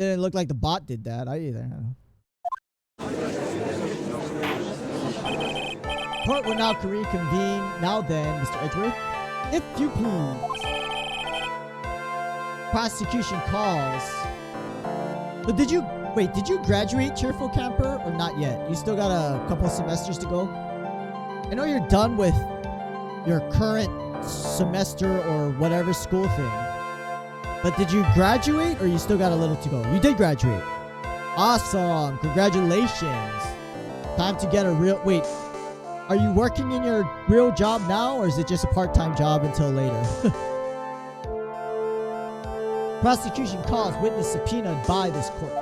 Didn't look like the bot did that. I either. Court will now reconvene. Now then, Mr. Edgeworth, if you please. Prosecution calls. But did you graduate, Cheerful Camper, or not yet? You still got a couple semesters to go? I know you're done with your current semester or whatever school thing. But did you graduate or you still got a little to go? You did graduate. Awesome. Congratulations. Time to get a real... Wait. Are you working in your real job now or is it just a part-time job until later? Prosecution calls witness subpoenaed by this court.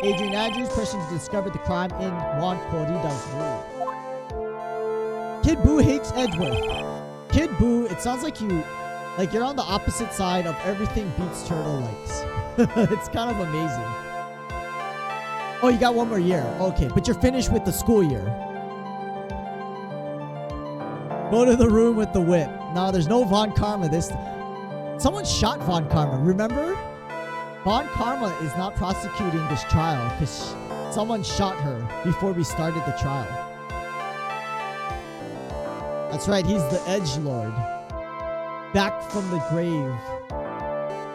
Adrian Andrews, person who discovered the crime in Juan Corrida's room. Kid Boo hates Edgeworth. Kid Boo, it sounds like you're on the opposite side of everything Beats Turtle likes. It's kind of amazing. Oh, you got one more year. Okay, but you're finished with the school year. Go to the room with the whip. No, there's no Von Karma this time. Someone shot Von Karma, remember? Von Karma is not prosecuting this trial because someone shot her before we started the trial. That's right, he's the Edgelord. Back from the grave.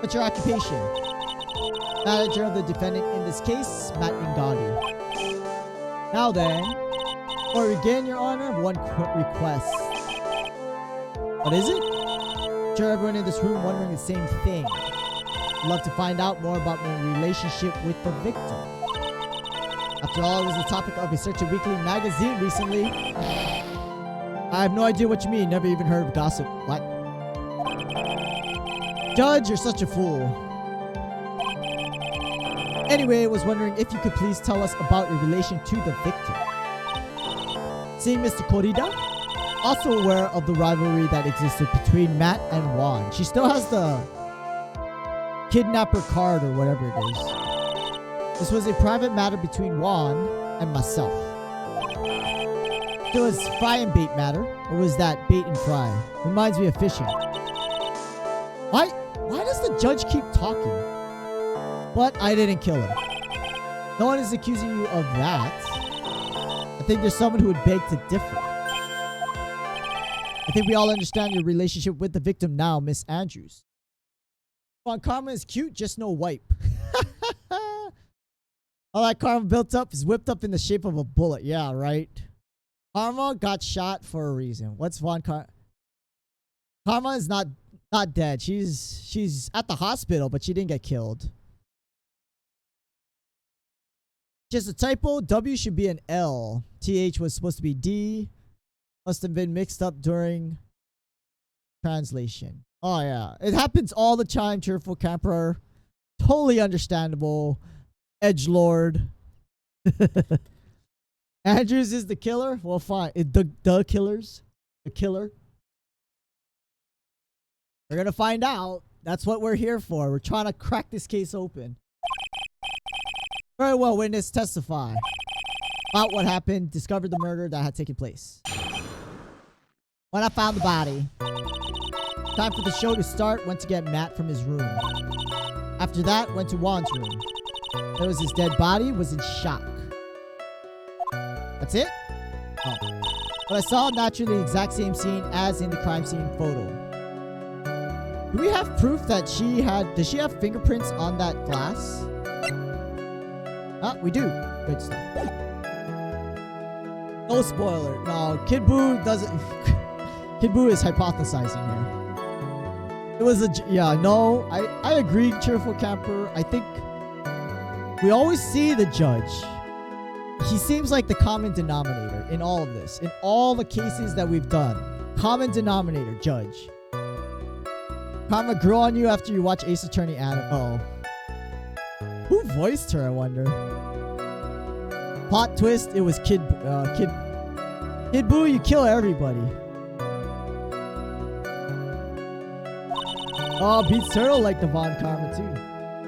What's your occupation? Manager of the defendant in this case, Matt Ngadi. Now then, or regain your honor, one request. What is it? Sure, everyone in this room wondering the same thing. I'd love to find out more about my relationship with the victim. After all, it was the topic of a certain weekly magazine recently. I have no idea what you mean. Never even heard of gossip. What? Judge, you're such a fool. Anyway, I was wondering if you could please tell us about your relation to the victim. Seeing Mr. Corrida, also aware of the rivalry that existed between Matt and Juan. She still has the kidnapper card or whatever it is. This was a private matter between Juan and myself. It was fry and bait matter, or was that bait and fry? Reminds me of fishing. Why does the judge keep talking? But I didn't kill him. No one is accusing you of that. I think there's someone who would beg to differ. I think we all understand your relationship with the victim now, Miss Andrews. Von Karma is cute, just no wipe. All that karma built up is whipped up in the shape of a bullet. Yeah, right. Karma got shot for a reason. What's Von Karma? Karma is not dead. She's at the hospital, but she didn't get killed. Just a typo. W should be an L. TH was supposed to be D. Must have been mixed up during translation. Oh yeah, it happens all the time. Cheerful camper, totally understandable. Edgelord. Andrews is the killer. Well, fine. The killers, the killer. We're gonna find out. That's what we're here for. We're trying to crack this case open. Very well, witness, testify about what happened. Discovered the murder that had taken place. When I found the body, time for the show to start. Went to get Matt from his room. After that, went to Juan's room. There was his dead body. Was in shock. That's it? Oh. But I saw naturally the exact same scene as in the crime scene photo. Do we have proof that does she have fingerprints on that glass? Ah, we do. Good stuff. No spoiler. No, Kid Boo doesn't... Kid Boo is hypothesizing here. It was yeah, no, I agree, Cheerful Camper. I think we always see the judge. He seems like the common denominator in all of this. In all the cases that we've done. Common denominator, judge. Karma grew on you after you watch Ace Attorney Adam. Oh. Who voiced her, I wonder? Plot twist, it was Kid Boo, you kill everybody. Oh, Beats Turtle like the Von Karma too.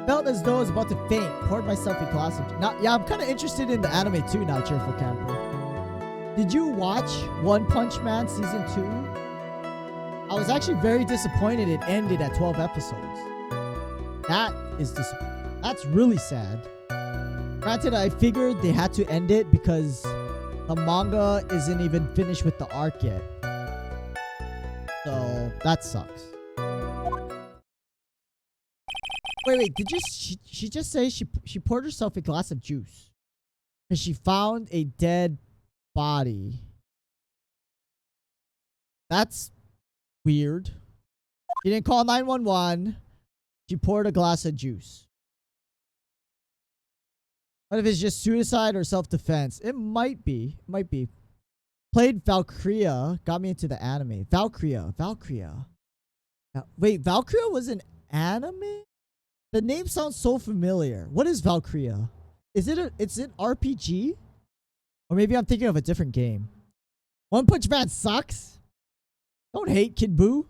Felt as though I was about to faint. Poured myself a glass of... Yeah, I'm kind of interested in the anime too now, Cheerful Camper. Did you watch One Punch Man Season 2? I was actually very disappointed it ended at 12 episodes. That is disappointing. That's really sad. Granted, I figured they had to end it because the manga isn't even finished with the arc yet. So, that sucks. Wait, did she just say she poured herself a glass of juice? Because she found a dead body. That's weird. She didn't call 911. She poured a glass of juice. What if it's just suicide or self-defense? It might be. It might be. Played Valkyria. Got me into the anime. Valkyria. Wait, Valkyria was an anime? The name sounds so familiar. What is Valkyria? Is it it's an RPG? Or maybe I'm thinking of a different game. One Punch Man sucks. Don't hate Kid Buu.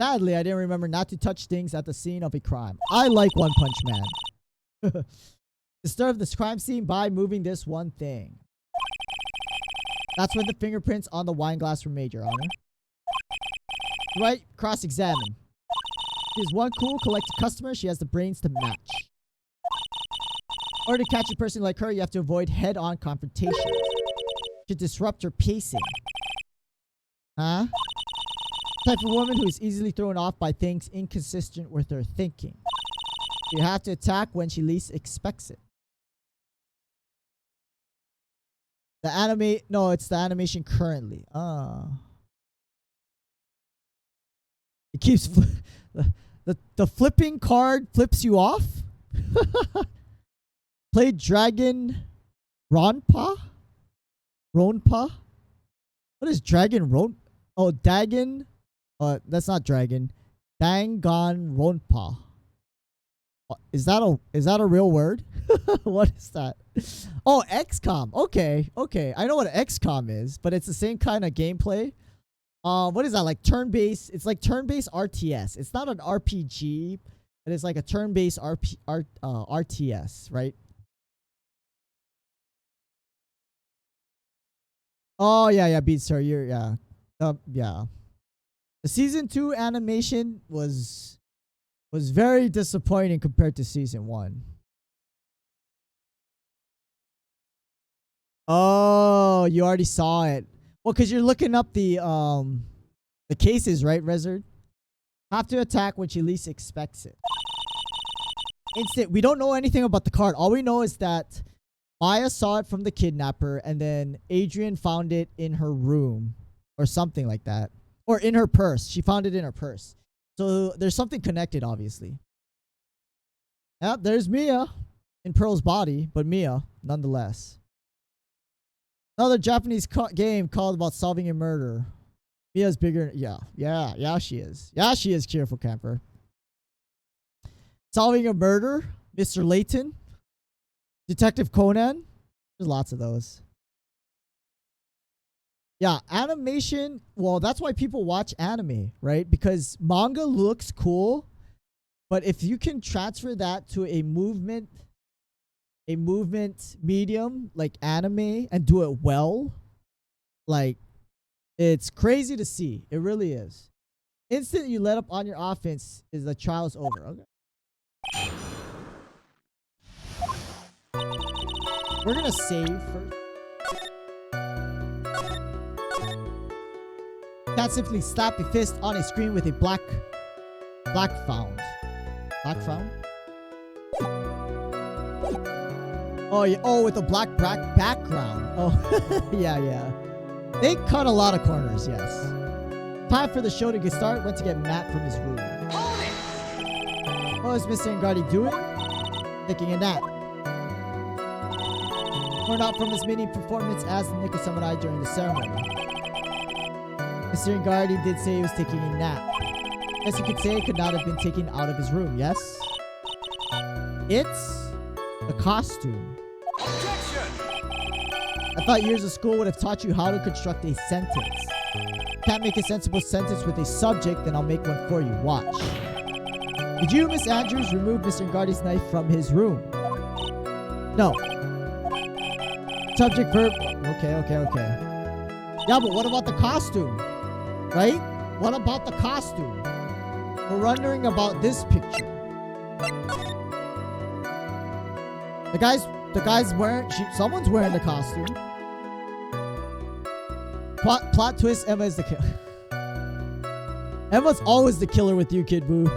Sadly, I didn't remember not to touch things at the scene of a crime. I like One Punch Man. Disturb this crime scene by moving this one thing. That's when the fingerprints on the wine glass were made, Your Honor. Right, cross-examine. She's one cool, collected customer. She has the brains to match. In order to catch a person like her, you have to avoid head-on confrontation. To disrupt her pacing. Huh? Type of woman who is easily thrown off by things inconsistent with her thinking. You have to attack when she least expects it. The anime... No, it's the animation currently. It keeps... The flipping card flips you off? Played Dragon... Ronpa? What is Dragon Ron... Oh, Dagon... that's not Dragon. Danganronpa. Is that a real word? What is that? Oh, XCOM. Okay. I know what XCOM is, but it's the same kind of gameplay. What is that? Like turn-based? It's like turn-based RTS. It's not an RPG, but it's like a turn-based RTS, right? Oh yeah, Beats her. Yeah. The season 2 animation was very disappointing compared to season 1. Oh, you already saw it. Well, because you're looking up the cases, right, Rezard? Have to attack when she least expects it. Instant. We don't know anything about the card. All we know is that Maya saw it from the kidnapper, and then Adrian found it in her room, or something like that. Or in her purse. She found it in her purse. So there's something connected, obviously. Yep, there's Mia in Pearl's body, but Mia, nonetheless. Another Japanese game called about solving a murder. Mia's bigger. Yeah, she is. Yeah, she is, Cheerful Camper. Solving a murder. Mr. Layton. Detective Conan. There's lots of those. Yeah, animation. Well, that's why people watch anime, right? Because manga looks cool, but if you can transfer that to a movement medium like anime and do it well, like, it's crazy to see. It really is. Instant you let up on your offense is the trial's over. Okay. We're gonna save first. Can't simply slap a fist on a screen with a black found. Black found? Oh, yeah. Oh, with a black background. Oh, yeah. They cut a lot of corners, yes. Time for the show to get started. Went to get Matt from his room. Hold it! What is Mr. Ngardi doing? Taking a nap. Torn out from his mini performance as the Nika Samurai during the ceremony. Mr. Ngardi did say he was taking a nap. As you could say, it could not have been taken out of his room, yes? It's a costume. Objection! I thought years of school would have taught you how to construct a sentence. Can't make a sensible sentence with a subject, then I'll make one for you. Watch. Did you, Miss Andrews, remove Mr. Ngardi's knife from his room? No. Subject, verb. Okay. Yeah, but what about the costume? Right? What about the costume? We're wondering about this picture. The guy's wearing... someone's wearing the costume. Plot twist, Emma is the killer. Emma's always the killer with you, Kid Buu.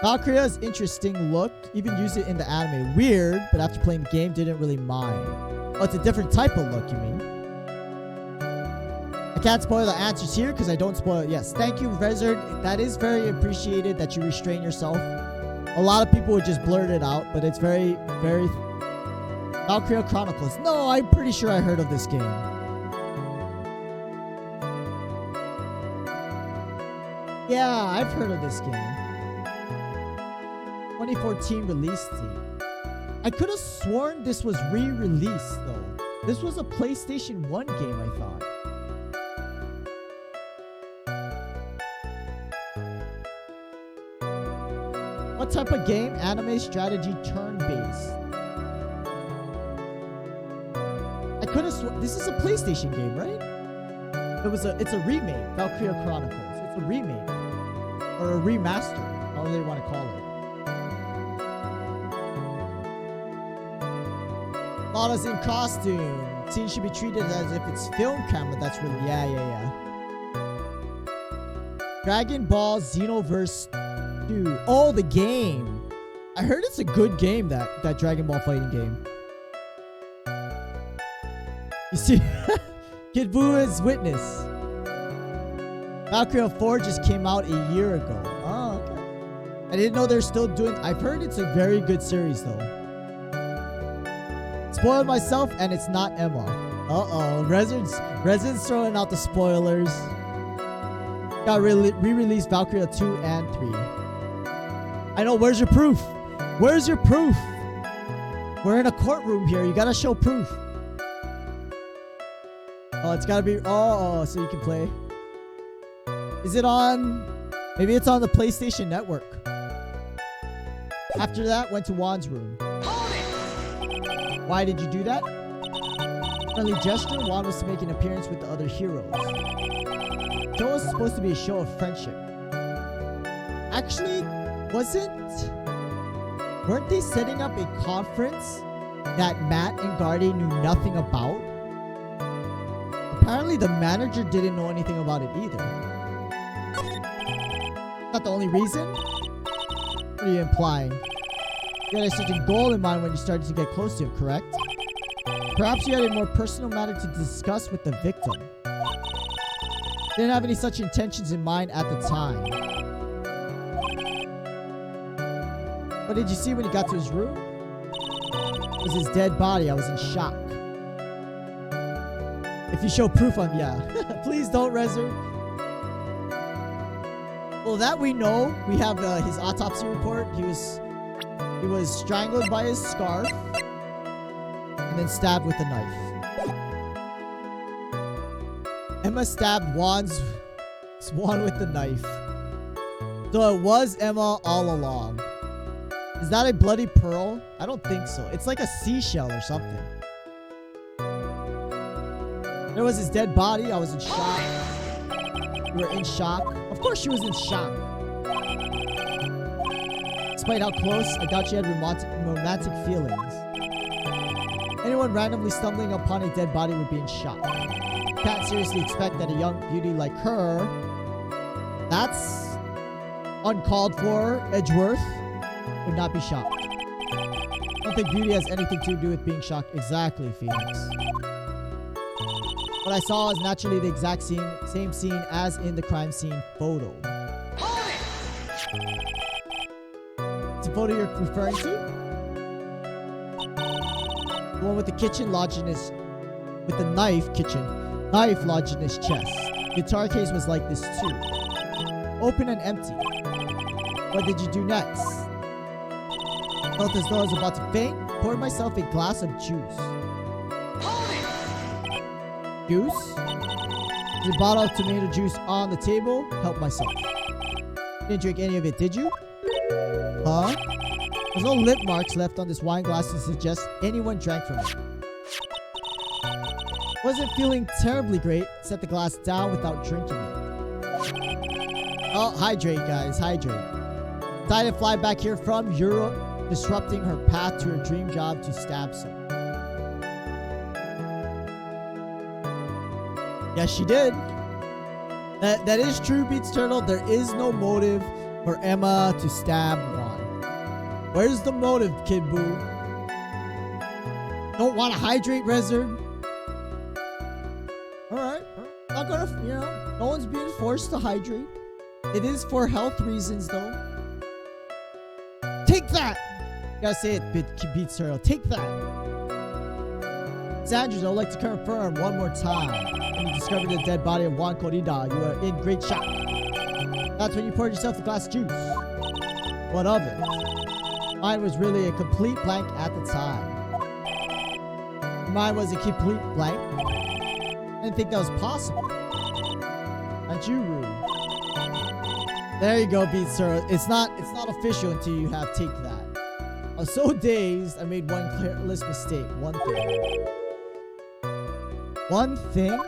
Valkyria's interesting look. Even used it in the anime. Weird, but after playing the game, didn't really mind. Oh, it's a different type of look, you mean? I can't spoil the answers here because I don't spoil it. Yes, thank you, Rezard. That is very appreciated that you restrain yourself. A lot of people would just blurt it out, but it's very, very... Valkyria Chronicles. No, I'm pretty sure I heard of this game. Yeah, I've heard of this game. 2014 release date. I could have sworn this was re-released, though. This was a PlayStation 1 game, I thought. What type of game? Anime strategy turn-based. I could have sworn this is a PlayStation game, right? It's a remake, Valkyria Chronicles. It's a remake. Or a remaster, however they want to call it. Lana's in costume. Scene should be treated as if it's film camera. That's really, yeah. Dragon Ball Xenoverse 2. Oh, the game. I heard it's a good game, that Dragon Ball fighting game. You see, Kid Buu is witness. Valkyria 4 just came out a year ago. Oh, okay. I didn't know they're still doing... I've heard it's a very good series, though. Spoiled myself, and it's not Emma. Uh-oh. Resid's throwing out the spoilers. Got re-released Valkyria 2 and 3. I know. Where's your proof? Where's your proof? We're in a courtroom here. You gotta show proof. Oh, it's gotta be... Oh, so you can play. Is it on... Maybe it's on the PlayStation Network. After that, went to Juan's room. Why did you do that? Friendly gesture. Juan was to make an appearance with the other heroes. The show was supposed to be a show of friendship. Actually, weren't they setting up a conference that Matt and Guardy knew nothing about? Apparently, the manager didn't know anything about it either. Not the only reason? What are you implying? You had a certain goal in mind when you started to get close to him, correct? Perhaps you had a more personal matter to discuss with the victim. Didn't have any such intentions in mind at the time. What did you see when you got to his room? It was his dead body. I was in shock. If you show proof, yeah. Please don't, Rezer. Well, that we know. We have his autopsy report. He was strangled by his scarf and then stabbed with a knife. Emma stabbed Juan with the knife. So it was Emma all along. Is that a bloody pearl? I don't think so. It's like a seashell or something. There was his dead body. I was in shock. You were in shock. Of course she was in shock. Despite how close, I doubt she had romantic feelings. Anyone randomly stumbling upon a dead body would be in shock. Can't seriously expect that a young beauty like her, that's uncalled for, Edgeworth, would not be shocked. I don't think beauty has anything to do with being shocked. Exactly, Phoenix. What I saw is naturally the exact same scene as in the crime scene photo. It's a photo you're referring to? The one with the kitchen lodged in his... With the knife lodged in his chest. Guitar case was like this too. Open and empty. What did you do next? Felt as though I was about to faint. Poured myself a glass of juice. Juice? There's a bottle of tomato juice on the table. Help myself. Didn't drink any of it, did you? Huh? There's no lip marks left on this wine glass to suggest anyone drank from it. Wasn't feeling terribly great. Set the glass down without drinking it. Oh, hydrate, guys. Hydrate. Decided to fly back here from Europe, disrupting her path to her dream job to stab someone. Yes, she did. That is true, Beats Turtle. There is no motive for Emma to stab Juan. Where's the motive, Kid Buu? Don't want to hydrate, Rezer? Alright. Not gonna You know, no one's being forced to hydrate. It is for health reasons, though. Take that! You gotta say it, Beat Turtle. Take that! Sanders, I would like to confirm one more time. When you discovered the dead body of Juan Corrida, you were in great shock. That's when you poured yourself a glass of juice. What of it? Mine was really a complete blank at the time. Mine was a complete blank? I didn't think that was possible. Aren't you rude? There you go, Beat Turtle. It's not official until you have take that. I was so dazed, I made one careless mistake. One thing. One thing?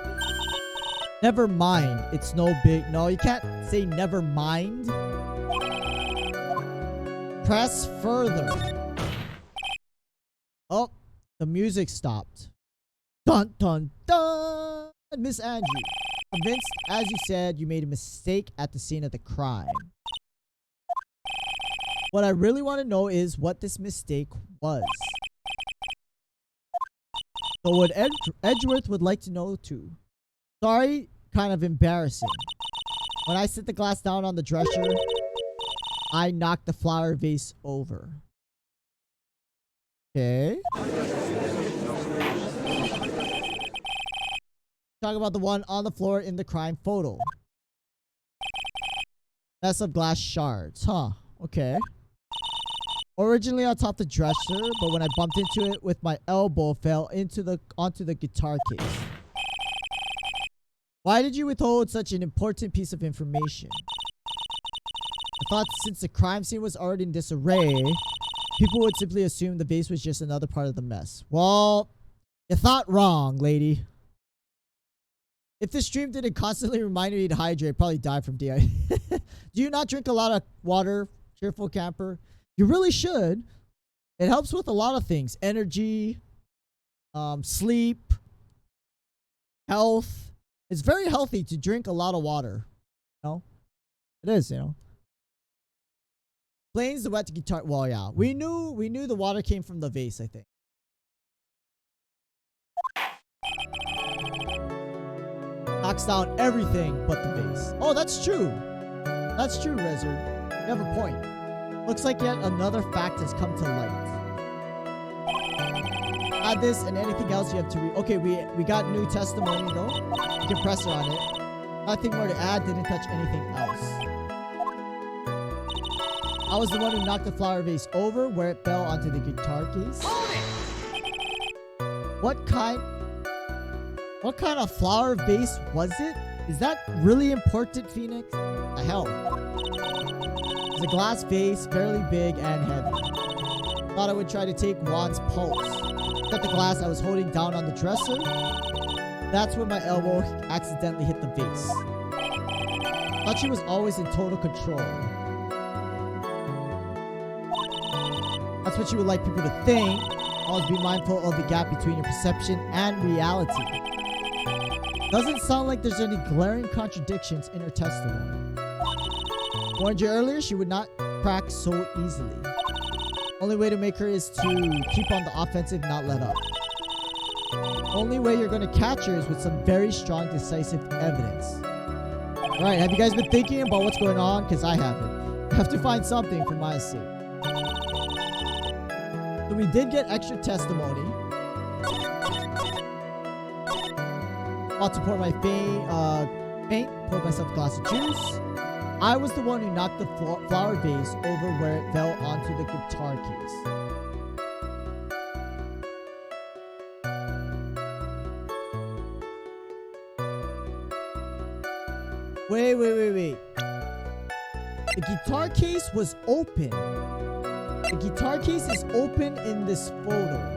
Never mind. It's no big... No, you can't say never mind. Press further. Oh, the music stopped. Dun, dun, dun. Miss Andrew. Convinced, as you said, you made a mistake at the scene of the crime. What I really want to know is what this mistake was. So what Edgeworth would like to know too. Sorry, kind of embarrassing. When I set the glass down on the dresser, I knocked the flower vase over. Okay. Talk about the one on the floor in the crime photo. Mess of glass shards. Huh. Okay. Originally on top of the dresser, but when I bumped into it with my elbow, fell onto the guitar case. Why did you withhold such an important piece of information? I thought since the crime scene was already in disarray, people would simply assume the vase was just another part of the mess. Well, you thought wrong, lady. If this stream didn't constantly remind me to hydrate, I'd probably die from dehydration. Do you not drink a lot of water, cheerful camper? You really should. It helps with a lot of things. Energy, sleep, health. It's very healthy to drink a lot of water. You know? It is, you know. Planes the wet guitar. Well, yeah. We knew the water came from the vase, I think. Knocks down everything but the vase. Oh, that's true. That's true, Rezard. You have a point. Looks like yet another fact has come to light. Add this and anything else you have to read. Okay, we got new testimony though. You can press on it. Nothing more to add. Didn't touch anything else. I was the one who knocked the flower vase over where it fell onto the guitar case. What kind of flower vase was it? Is that really important, Phoenix? The hell? It's a glass vase, fairly big and heavy. Thought I would try to take Juan's pulse. Cut the glass I was holding down on the dresser. That's when my elbow accidentally hit the vase. Thought she was always in total control. That's what you would like people to think. Always be mindful of the gap between your perception and reality. Doesn't sound like there's any glaring contradictions in her testimony. Warned you earlier, she would not crack so easily. Only way to make her is to keep on the offensive, not let up. Only way you're going to catch her is with some very strong, decisive evidence. Alright, have you guys been thinking about what's going on? Because I haven't. I have to find something for my sake. So we did get extra testimony. About to pour my paint, poured myself a glass of juice. I was the one who knocked the flower vase over where it fell onto the guitar case. Wait. The guitar case was open. The guitar case is open in this photo.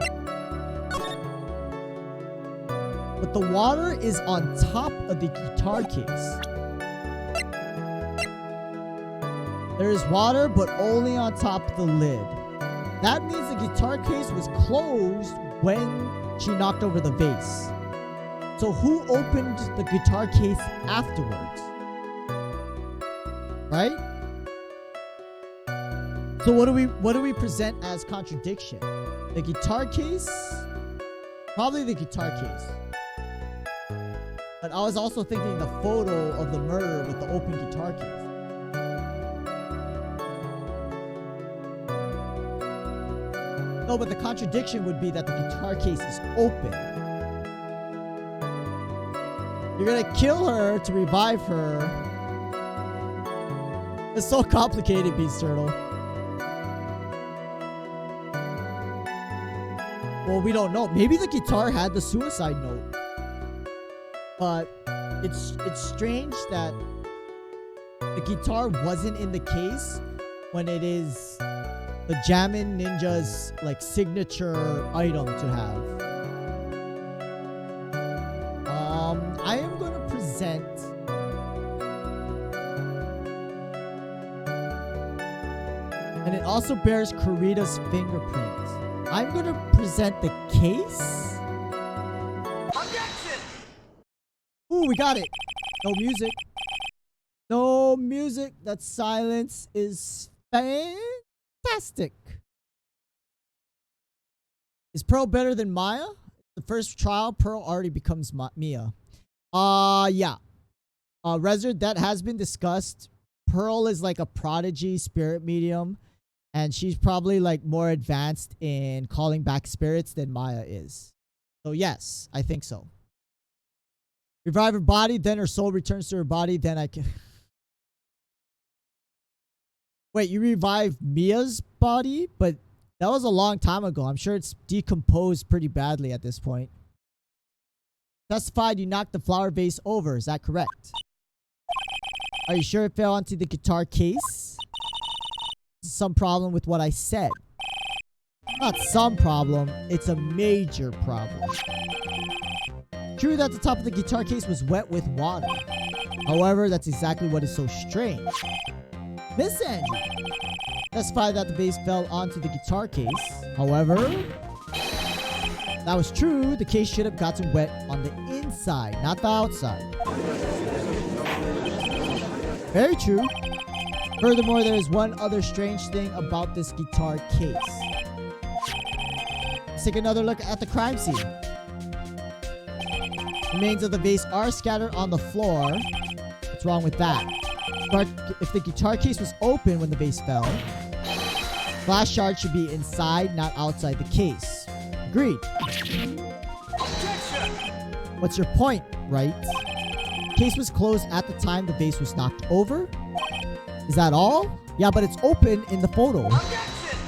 But the water is on top of the guitar case. There is water, but only on top of the lid. That means the guitar case was closed when she knocked over the vase. So who opened the guitar case afterwards? Right? So what do we present as contradiction? The guitar case? Probably the guitar case. But I was also thinking the photo of the murderer with the open guitar case. No, but the contradiction would be that the guitar case is open. You're gonna kill her to revive her. It's so complicated, Beast Turtle. Well, we don't know. Maybe the guitar had the suicide note. But it's strange that the guitar wasn't in the case when it is the Jammin' Ninja's like signature item to have. I am gonna present and it also bears Kurita's fingerprints. I'm gonna present the case. Objection! Ooh, we got it. No music. No music. That silence is fantastic. Is Pearl better than Maya? The first trial, Pearl already becomes Mia. Yeah. Rezard, that has been discussed. Pearl is like a prodigy spirit medium. And she's probably like more advanced in calling back spirits than Maya is. So yes, I think so. Revive her body, then her soul returns to her body, then I can... Wait, you revive Mia's body? But that was a long time ago. I'm sure it's decomposed pretty badly at this point. Testified you knocked the flower vase over. Is that correct? Are you sure it fell onto the guitar case? Some problem with what I said. Not some problem. It's a major problem. True that the top of the guitar case was wet with water. However, that's exactly what is so strange. Miss Andrew testified that the vase fell onto the guitar case. However, that was true. The case should have gotten wet on the inside, not the outside. Very true. Furthermore, there is one other strange thing about this guitar case. Let's take another look at the crime scene. Remains of the vase are scattered on the floor. What's wrong with that? If the guitar case was open when the vase fell, glass shards should be inside, not outside the case. Agreed. Objection! What's your point, Wright? Case was closed at the time the vase was knocked over. Is that all? Yeah, but it's open in the photo. Objection!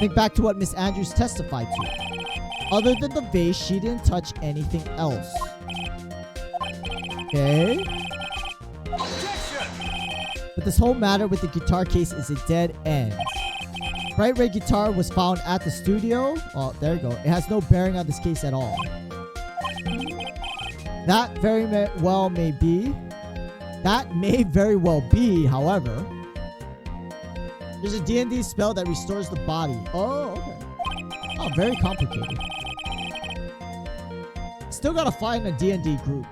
Think back to what Miss Andrews testified to. Other than the vase, she didn't touch anything else. Okay. Objection! But this whole matter with the guitar case is a dead end. Bright red guitar was found at the studio. Oh, there you go. It has no bearing on this case at all. That well may be. That may very well be, however. There's a D&D spell that restores the body. Oh, okay. Oh, very complicated. Still gotta find a D&D group.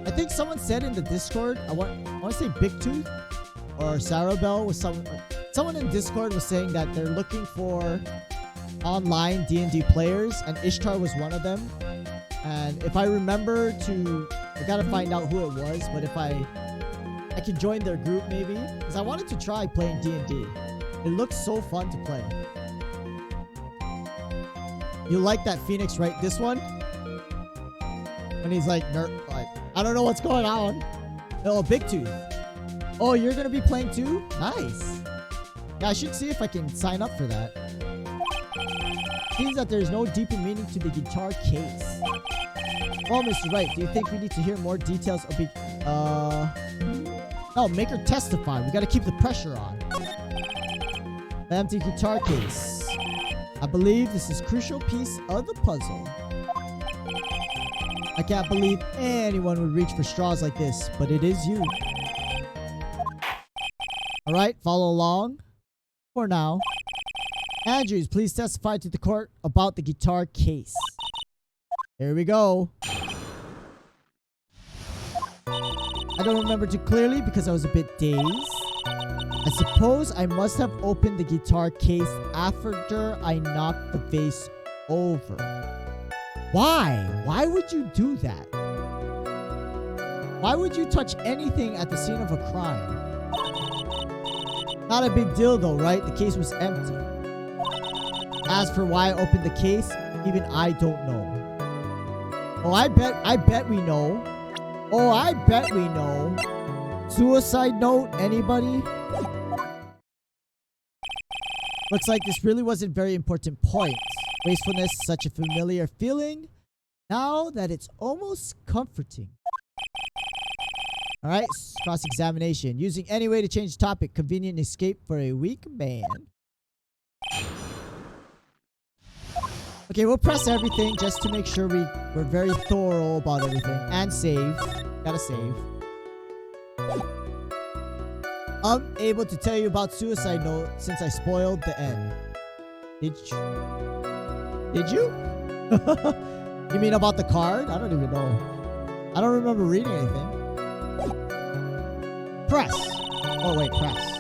I think someone said in the Discord, I want to say Big Tooth or Sarah Bell was someone in Discord was saying that they're looking for online D&D players, and Ishtar was one of them. And if I remember I gotta find out who it was, but if I can join their group maybe, because I wanted to try playing D&D. It looks so fun to play. You like that Phoenix, right? This one? When he's like, I don't know what's going on. Oh, Big Tooth. Oh, you're gonna be playing too? Nice. Yeah, I should see if I can sign up for that. Seems that there's no deeper meaning to the guitar case. Well, Mr. Wright, do you think we need to hear more details of No, make her testify. We gotta keep the pressure on. The empty guitar case. I believe this is a crucial piece of the puzzle. I can't believe anyone would reach for straws like this, but it is you. Alright, follow along. For now. Andrews, please testify to the court about the guitar case. Here we go. I don't remember too clearly because I was a bit dazed. I suppose I must have opened the guitar case after I knocked the vase over. Why? Why would you do that? Why would you touch anything at the scene of a crime? Not a big deal though, right? The case was empty. As for why I opened the case, even I don't know. Oh, I bet we know. Oh, I bet we know. Suicide note, anybody? Looks like this really wasn't very important point. Wastefulness is such a familiar feeling. Now that it's almost comforting. Alright, cross-examination. Using any way to change the topic. Convenient escape for a weak man. Okay, we'll press everything just to make sure we're very thorough about everything. And save. Gotta save. I'm able to tell you about Suicide Note since I spoiled the end. Did you? You mean about the card? I don't even know. I don't remember reading anything. Press. Oh wait, press.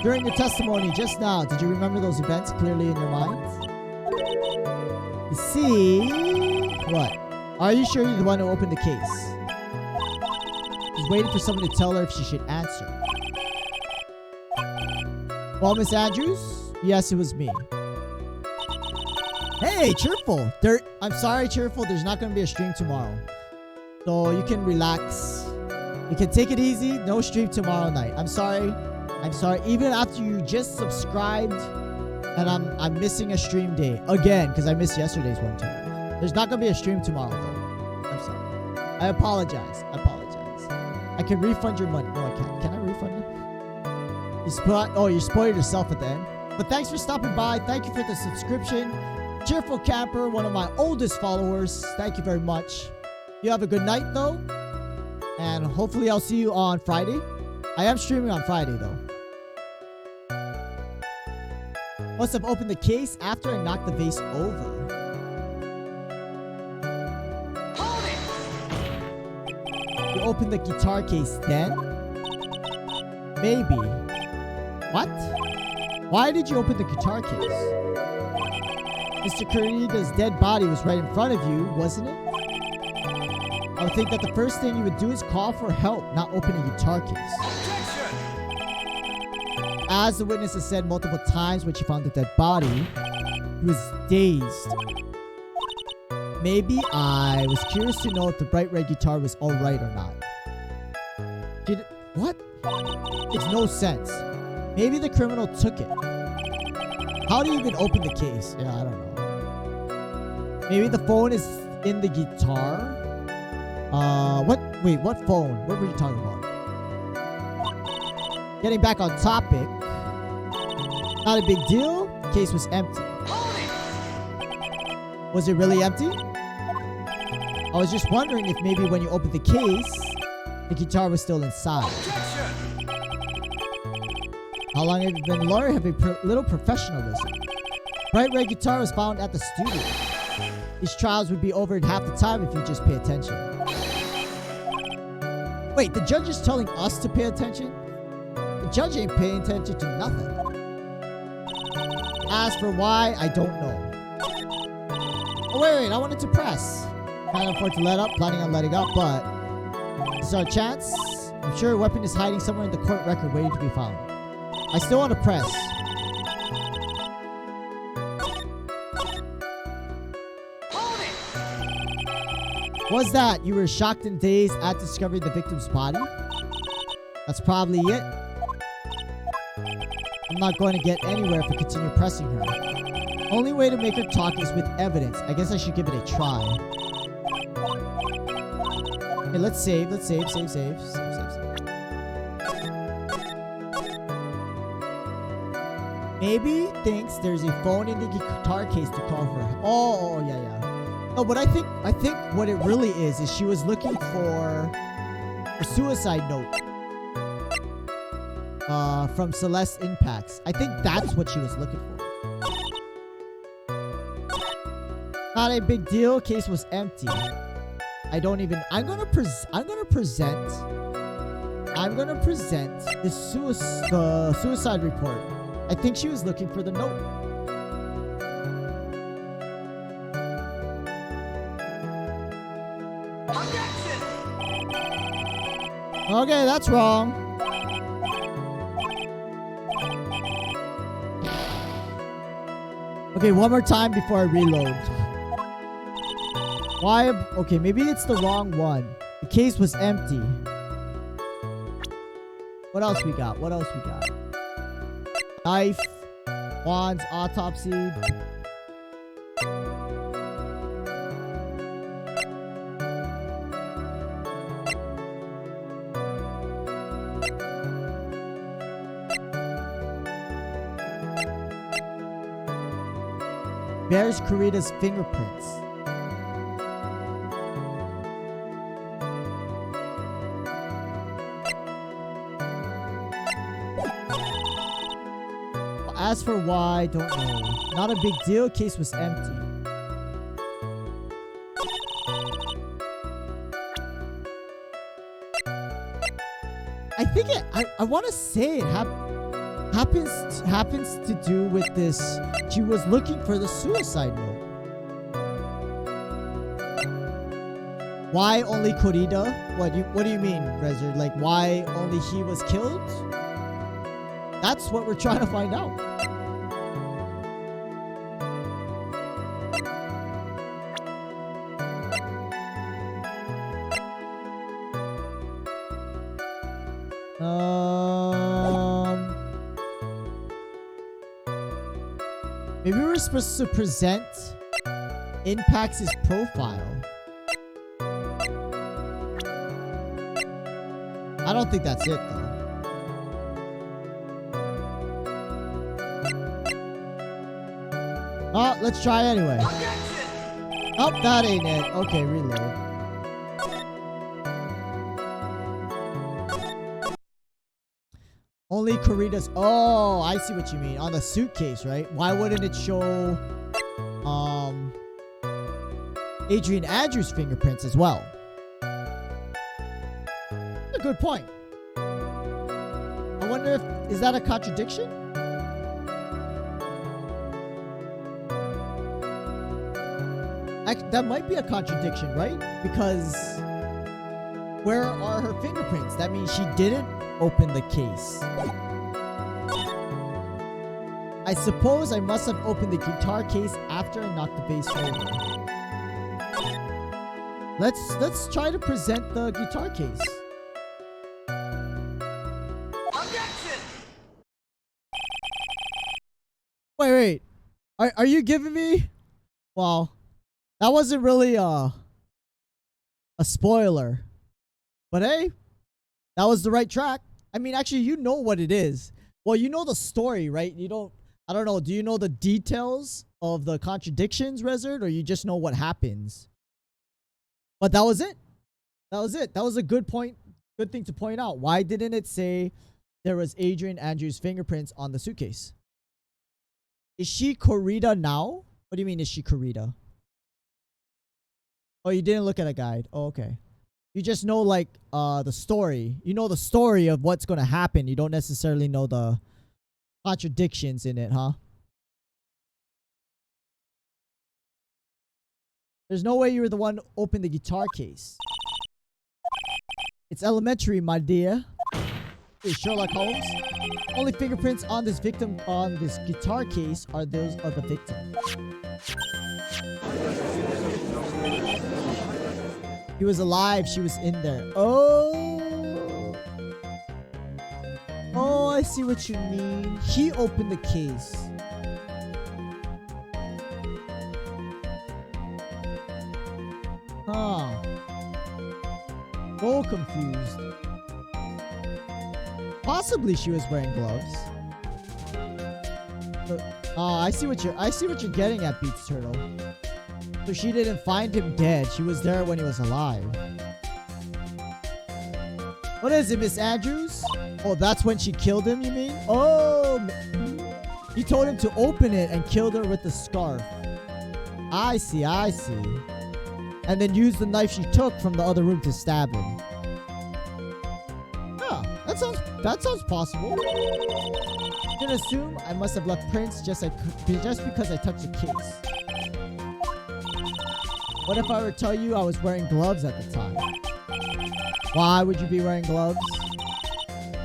During your testimony just now, did you remember those events clearly in your mind? You see... What? Are you sure you're the one who opened the case? She's waiting for someone to tell her if she should answer. Well, Miss Andrews? Yes, it was me. Hey, Cheerful! I'm sorry, Cheerful. There's not going to be a stream tomorrow. So you can relax. You can take it easy. No stream tomorrow night. I'm sorry. I'm sorry. Even after you just subscribed, and I'm missing a stream day again because I missed yesterday's one too. There's not gonna be a stream tomorrow though. I'm sorry. I apologize. I apologize. I can refund your money. No, I can't. Can I refund it? You spoiled yourself at the end. But thanks for stopping by. Thank you for the subscription. Cheerful Camper, one of my oldest followers. Thank you very much. You have a good night though. And hopefully I'll see you on Friday. I am streaming on Friday though. Must have opened the case after I knocked the vase over. Hold it! You opened the guitar case then? Maybe. What? Why did you open the guitar case? Mr. Kurita's dead body was right in front of you, wasn't it? I would think that the first thing you would do is call for help, not open a guitar case. Objection! As the witness has said multiple times when she found the dead body, he was dazed. Maybe I was curious to know if the bright red guitar was alright or not. What? Makes no sense. Maybe the criminal took it. How do you even open the case? Yeah, I don't know. Maybe the phone is in the guitar? What? Wait, what phone? What were you talking about? Getting back on topic. Not a big deal. The case was empty. Was it really empty? I was just wondering if maybe when you opened the case, the guitar was still inside. Objection! How long have you been a lawyer? Have a little professionalism. Bright red guitar was found at the studio. These trials would be over in half the time if you just pay attention. Wait, the judge is telling us to pay attention? The judge ain't paying attention to nothing. As for why, I don't know. Oh, wait, I wanted to press. Can't afford to let up, planning on letting up, but this is our chance. I'm sure a weapon is hiding somewhere in the court record waiting to be found. I still want to press. Hold it! Was that you were shocked and dazed at discovering the victim's body? That's probably it. I'm not going to get anywhere if I continue pressing her. Only way to make her talk is with evidence. I guess I should give it a try. Okay, let's save. Let's save. Maybe thinks there's a phone in the guitar case to call for her. Oh, yeah. No, but I think what it really is she was looking for a suicide note. From Celeste Impacts. I think that's what she was looking for. Not a big deal. Case was empty. I'm gonna present the suicide report. I think she was looking for the note. Okay, that's wrong. Okay, one more time before I reload. Why? Okay, maybe it's the wrong one. The case was empty. What else we got? What else we got? Knife, wands, autopsy. Bears Kurita's fingerprints. As for why, don't know. Not a big deal. Case was empty. I think I want to say it happens to do with this. She was looking for the suicide note. Why only Kurita? What do you mean, Rezard? Like, why only he was killed? That's what we're trying to find out. Maybe we're supposed to present Impax's profile. I don't think that's it, though. Oh, let's try anyway. Oh, that ain't it. Okay, reload. Only Kurita's. Oh, I see what you mean. On the suitcase, right? Why wouldn't it show Adrian Andrews' fingerprints as well? That's a good point. I wonder if is that a contradiction? That might be a contradiction, right? Because where are her fingerprints? That means she didn't open the case. I suppose I must have opened the guitar case after I knocked the bass over. Let's try to present the guitar case. Objection! Wait. Are you giving me? Well, that wasn't really a spoiler. But hey, that was the right track. I mean, actually, you know what it is. Well, you know the story, right? I don't know. Do you know the details of the contradictions, Rezard? Or you just know what happens? But that was it. That was it. That was a good point. Good thing to point out. Why didn't it say there was Adrian Andrews' fingerprints on the suitcase? Is she Kurita now? What do you mean, is she Kurita? Oh, you didn't look at a guide. Oh, okay. You just know, like, the story. You know the story of what's going to happen. You don't necessarily know the contradictions in it, huh? There's no way you were the one who opened the guitar case. It's elementary, my dear. Hey, Sherlock Holmes. Only fingerprints on this victim on this guitar case are those of the victim. He was alive. She was in there. Oh. Oh, I see what you mean. He opened the case. Huh. So confused. Possibly she was wearing gloves. I see what you're getting at, Beats Turtle. So she didn't find him dead. She was there when he was alive. What is it, Miss Andrews? Oh, that's when she killed him, you mean? Oh, he told him to open it and killed her with the scarf. I see. And then used the knife she took from the other room to stab him. Yeah, that sounds possible. You can assume I must have left prints just because I touched the case. What if I were to tell you I was wearing gloves at the time? Why would you be wearing gloves?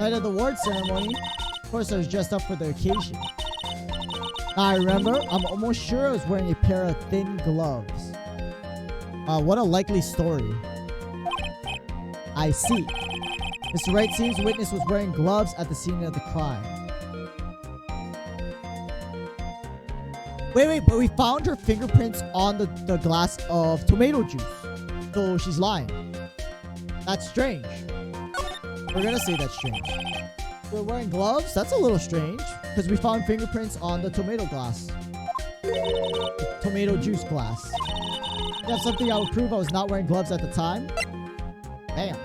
Night of the award ceremony. Of course, I was dressed up for the occasion. I remember, I'm almost sure I was wearing a pair of thin gloves. What a likely story. I see. Mr. Wright seems the witness was wearing gloves at the scene of the crime. Wait, but we found her fingerprints on the glass of tomato juice. So she's lying. That's strange. We're gonna say that's strange. We're wearing gloves? That's a little strange. Because we found fingerprints on the tomato glass. The tomato juice glass. You have something I would prove I was not wearing gloves at the time? Damn.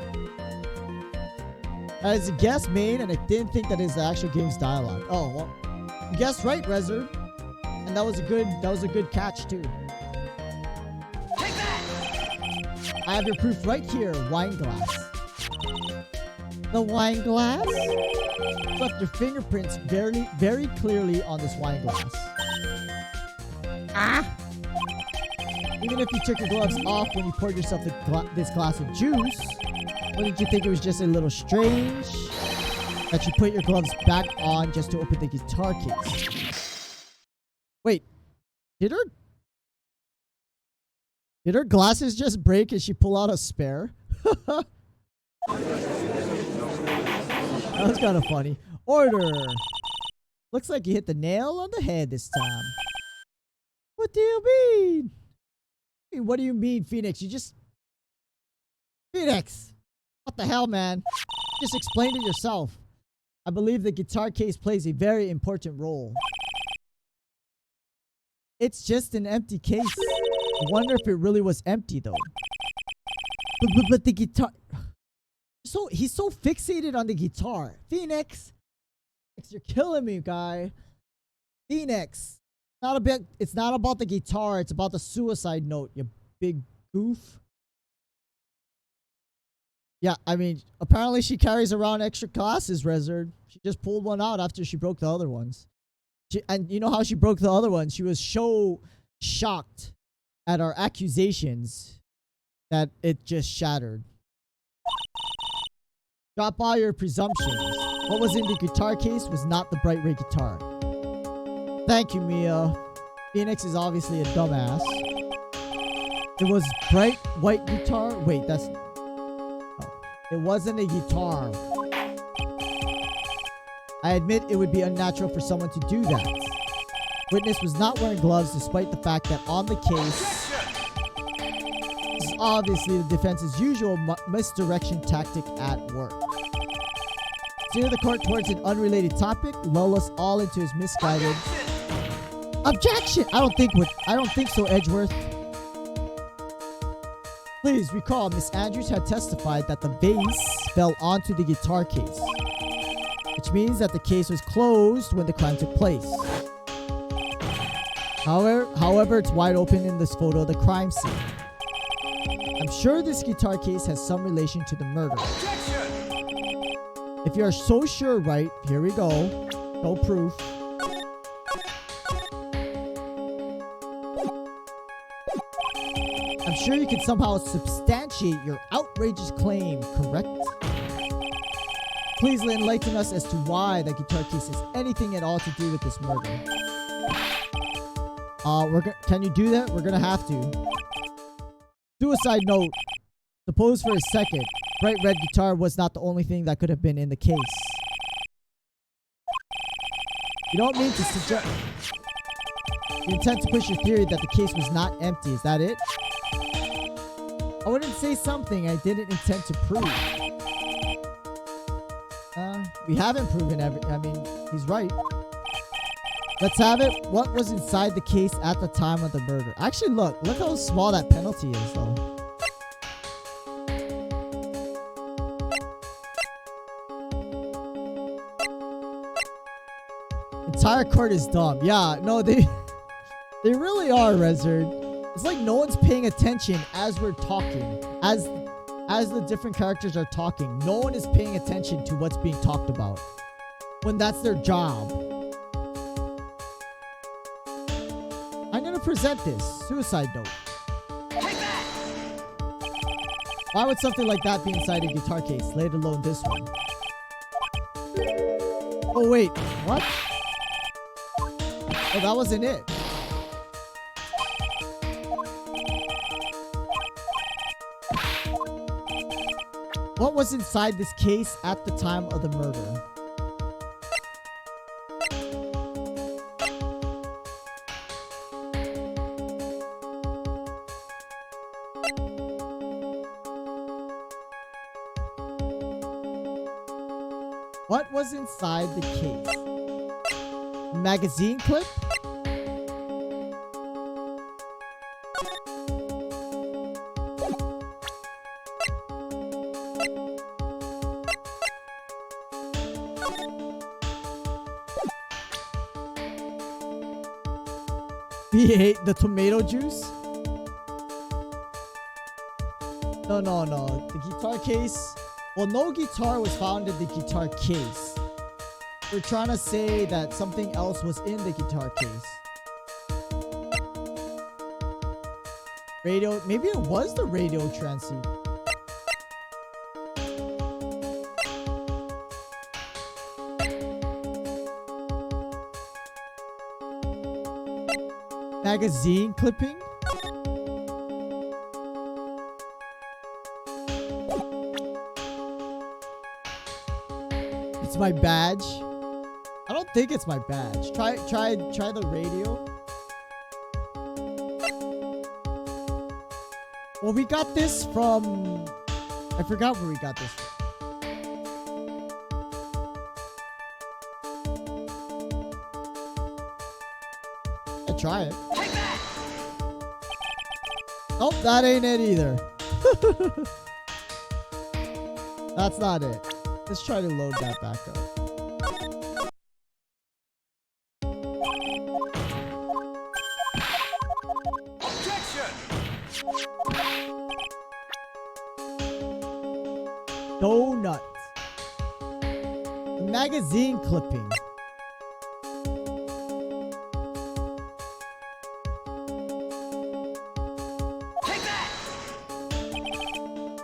As a guess made, and I didn't think that is the actual game's dialogue. Oh, well. You guessed right, Rezard. And that was a good catch too. Take that! I have your proof right here, wine glass. The wine glass? You left your fingerprints very clearly on this wine glass. Ah! Even if you took your gloves off when you poured yourself this glass of juice, wouldn't you think it was just a little strange that you put your gloves back on just to open the guitar case? Wait, did her glasses just break and she pull out a spare? That was kind of funny. Order. Looks like you hit the nail on the head this time. What do you mean? Hey, what do you mean, Phoenix? Phoenix! What the hell, man? Just explain it yourself. I believe the guitar case plays a very important role. It's just an empty case. I wonder if it really was empty, though. But the guitar... So he's so fixated on the guitar. Phoenix! You're killing me, guy. Phoenix! It's not about the guitar. It's about the suicide note, you big goof. Yeah, I mean, apparently she carries around extra glasses, Rezard. She just pulled one out after she broke the other ones. And you know how she broke the other ones? She was so shocked at our accusations that it just shattered. Drop all your presumptions. What was in the guitar case was not the bright red guitar. Thank you, Mia. Phoenix is obviously a dumbass. It was bright white guitar. Wait, that's... Oh. It wasn't a guitar. I admit it would be unnatural for someone to do that. Witness was not wearing gloves despite the fact that on the case... This is obviously the defense's usual misdirection tactic at work. Steer the court towards an unrelated topic, lull us all into his misguided... Objection! I don't think so, Edgeworth. Please recall, Miss Andrews had testified that the vase fell onto the guitar case, which means that the case was closed when the crime took place. However, it's wide open in this photo of the crime scene. I'm sure this guitar case has some relation to the murder. Objection! If you are so sure, Wright, here we go. No proof. I'm sure you can somehow substantiate your outrageous claim, correct? Please enlighten us as to why the guitar case has anything at all to do with this murder. Can you do that? We're gonna have to. Suicide note. Suppose for a second, bright red guitar was not the only thing that could have been in the case. You don't mean to suggest... You intend to push your theory that the case was not empty, is that it? I wouldn't say something I didn't intend to prove. We haven't proven I mean, he's right. Let's have it. What was inside the case at the time of the murder? Actually, look how small that penalty is, though. Entire court is dumb. Yeah, no, they really are, Rezard. It's like no one's paying attention as we're talking. As the different characters are talking, no one is paying attention to what's being talked about. When that's their job. I'm gonna present this suicide note. Take that! Why would something like that be inside a guitar case, let alone this one? Oh wait, what? Oh, that wasn't it. What was inside this case at the time of the murder? What was inside the case? Magazine clip? He ate the tomato juice? No. The guitar case. Well, no guitar was found in the guitar case. We're trying to say that something else was in the guitar case. Radio. Maybe it was the radio transceiver. Magazine clipping? It's my badge. I don't think it's my badge. Try the radio. Well, we got this from... I forgot where we got this from. Try it. Take that! Oh, that ain't it either. That's not it. Let's try to load that back up. Objection! Donut. Magazine clipping.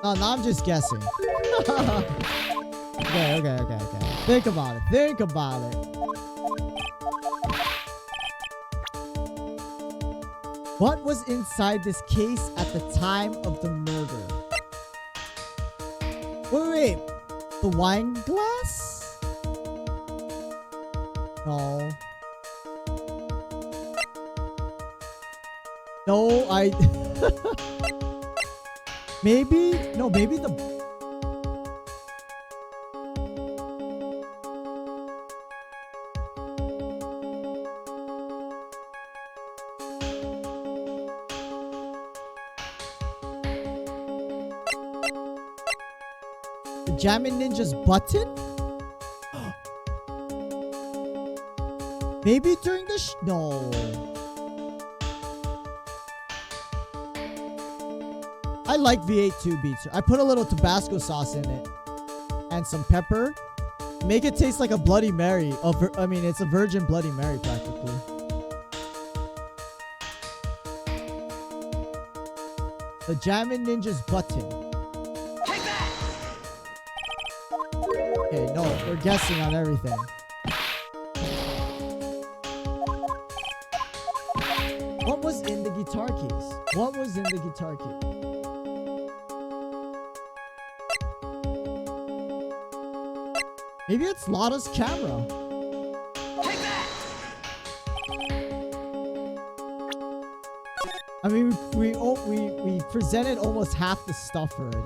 Oh, now I'm just guessing. Okay. Think about it. What was inside this case at the time of the murder? Wait. The wine glass? No. No, maybe the... The Jammin' Ninja's button? Maybe during the... No. I like V8 too, Beats. I put a little Tabasco sauce in it. And some pepper. Make it taste like a Bloody Mary. I mean, it's a virgin Bloody Mary, practically. The Jammin' Ninja's button. Take that! Okay, no, we're guessing on everything. What was in the guitar case? What was in the guitar case? Maybe it's Lotta's camera. Take that! I mean, we presented almost half the stuff already.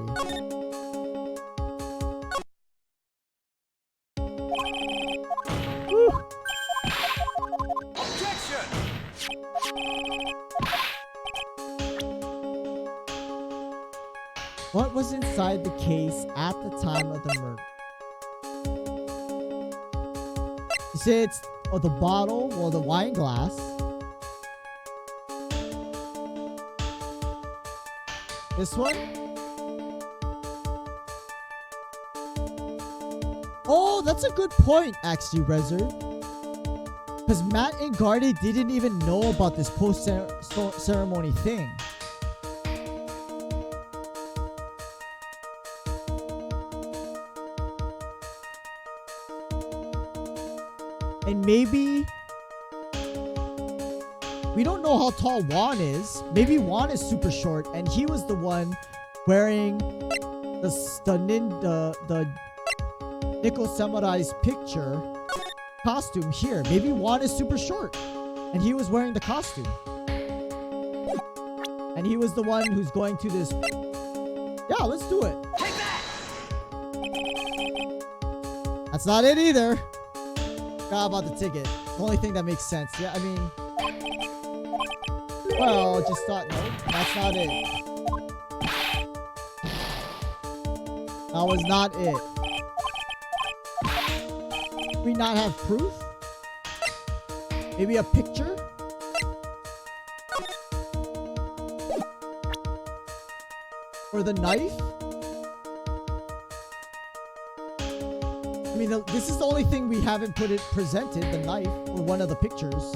Woo. Objection! What was inside the case at the time of the murder? You say it's the bottle or the wine glass. This one? Oh, that's a good point, actually, Rezer. Because Matt and Gardy didn't even know about this post-ceremony thing. And maybe we don't know how tall Juan is. Maybe Juan is super short, and he was the one wearing the Nickel Samurai's picture costume here. Maybe Juan is super short, and he was wearing the costume, and he was the one who's going to this. Yeah, let's do it. Take that! That's not it either. Forgot about the ticket. The only thing that makes sense. Yeah, I mean, well, just thought, no, that's not it. That was not it. Do we not have proof? Maybe a picture? Or the knife? I mean, this is the only thing we haven't presented, the knife, or one of the pictures.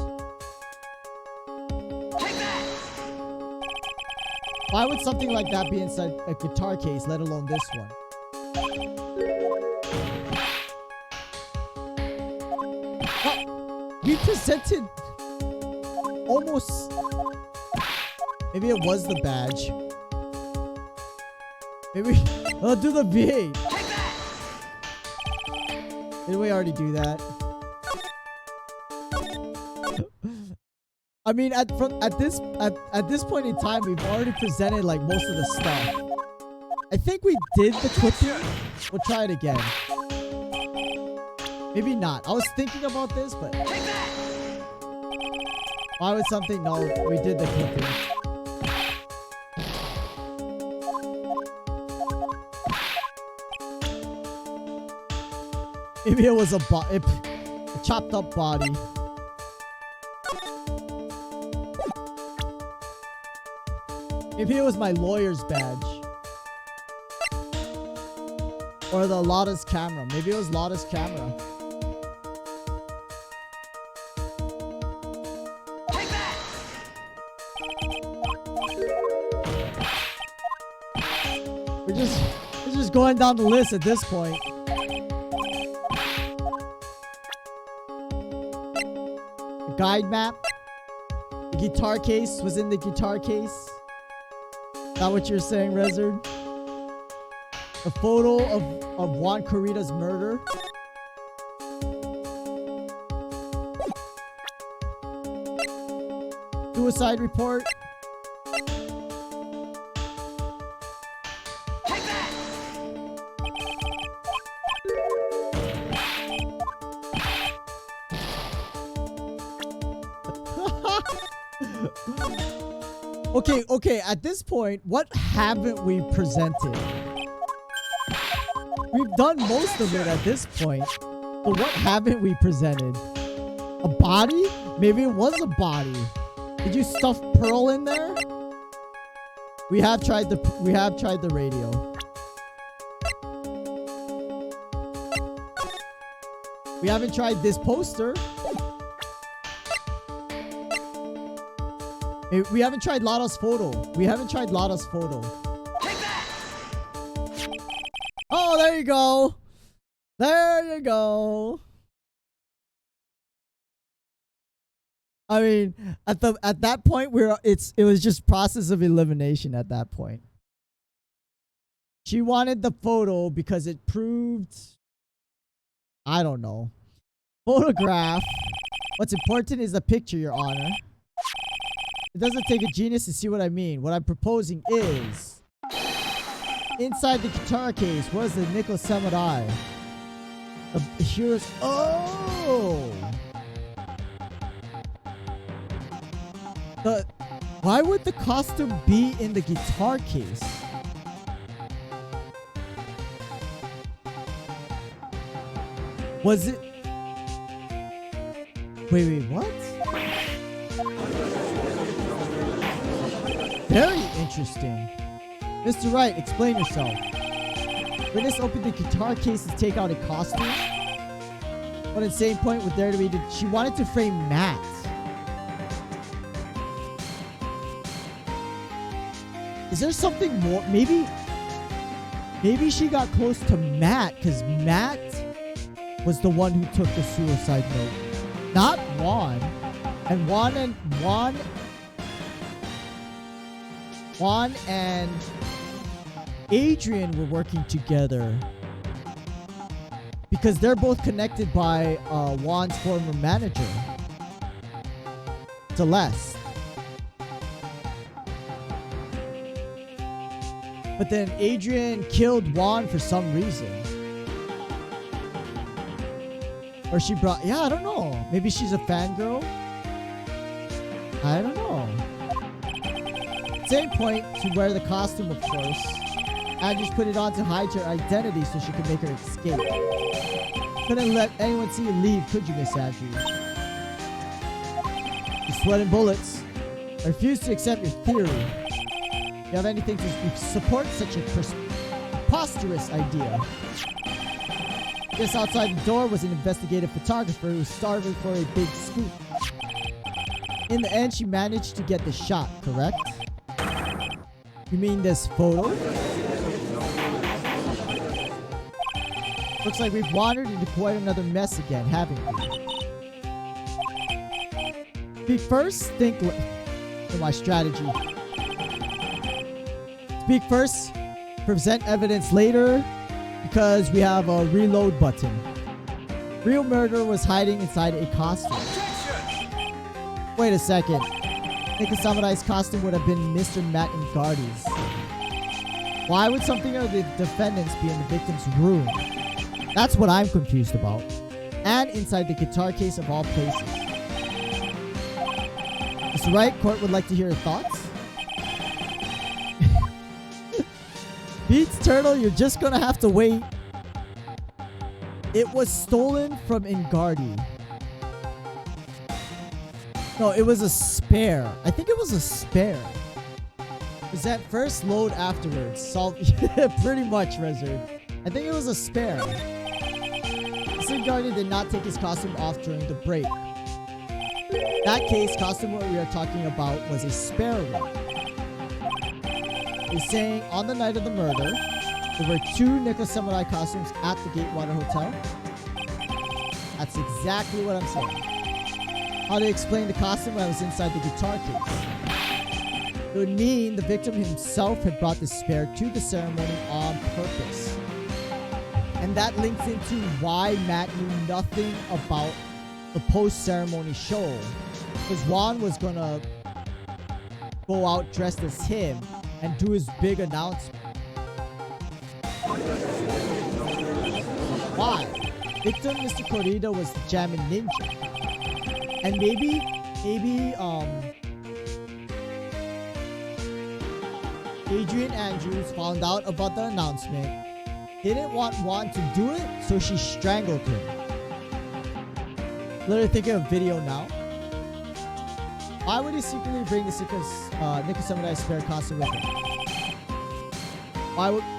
Take that! Why would something like that be inside a guitar case, let alone this one? Oh, we presented almost... Maybe it was the badge. Maybe... I'll do the V8. Take that! Didn't we already do that? I mean, at this point in time, we've already presented like most of the stuff. I think we did the clipping. We'll try it again. Maybe not. I was thinking about this, but Take that! why would something? No, we did the clipping. Maybe it was a chopped up body. Maybe it was my lawyer's badge. Or the Lotta's camera. Maybe it was Lotta's camera. Take that! We're just going down the list at this point. The guide map. The guitar case was in the guitar case. Is that what you're saying, Rezard? The photo of Juan Corrida's murder. Suicide report. Take that! Okay, at this point, what haven't we presented? We've done most of it at this point. But what haven't we presented? A body? Maybe it was a body. Did you stuff Pearl in there? We have tried the radio. We haven't tried this poster. We haven't tried Lotta's photo. Take that! Oh, there you go. There you go. I mean, at that point, it was just process of elimination at that point. She wanted the photo because it proved, I don't know. Photograph. What's important is the picture, Your Honor. It doesn't take a genius to see what I mean. What I'm proposing is, inside the guitar case was the Nickel Samurai. Here's, oh! Why would the costume be in the guitar case? Was it? Wait, what? Very interesting. Mr. Wright, explain yourself. Witness opened the guitar case to take out a costume. What insane point would there to be? She wanted to frame Matt. Is there something more? Maybe she got close to Matt because Matt was the one who took the suicide note. Not Juan. And Juan and Adrian were working together. Because they're both connected by Juan's former manager, Celeste. But then Adrian killed Juan for some reason. Or she brought... Yeah, I don't know. Maybe she's a fangirl? I don't know. Same point to wear the costume, of course. And just put it on to hide her identity so she could make her escape. Couldn't let anyone see you leave, could you, Miss Andrews? You're sweating bullets. I refuse to accept your theory. You have anything to support such a preposterous idea? Just outside the door was an investigative photographer who was starving for a big scoop. In the end, she managed to get the shot, correct? You mean this photo? Looks like we've wandered into quite another mess again, haven't we? Speak first, think for my strategy. Speak first, present evidence later, because we have a reload button. Real murder was hiding inside a costume. Wait a second. I think a samurai's costume would have been Mr. Matt Ingardi's. Why would something of the defendants be in the victim's room? That's what I'm confused about. And inside the guitar case of all places. Mr. Wright, court would like to hear your thoughts. Beats Turtle, you're just gonna have to wait. It was stolen from Ingardi. No, it was a spare. I think it was a spare. Present first, load afterwards. Solve. Pretty much, Reserve. I think it was a spare. Mr. Ingardi did not take his costume off during the break. In that case, costume what we are talking about was a spare one. He's saying on the night of the murder, there were 2 Nickel Samurai costumes at the Gatewater Hotel. That's exactly what I'm saying. How to explain the costume that was inside the guitar case? It would mean the victim himself had brought the spare to the ceremony on purpose. And that links into why Matt knew nothing about the post-ceremony show. Because Juan was gonna go out dressed as him and do his big announcement. Why? Victim Mr. Corrida was the Jammin' Ninja. And maybe Adrian Andrews found out about the announcement, didn't want Juan to do it, so she strangled him. Literally thinking of video now. Why would he secretly bring the Nickel Samurai spare costume with him?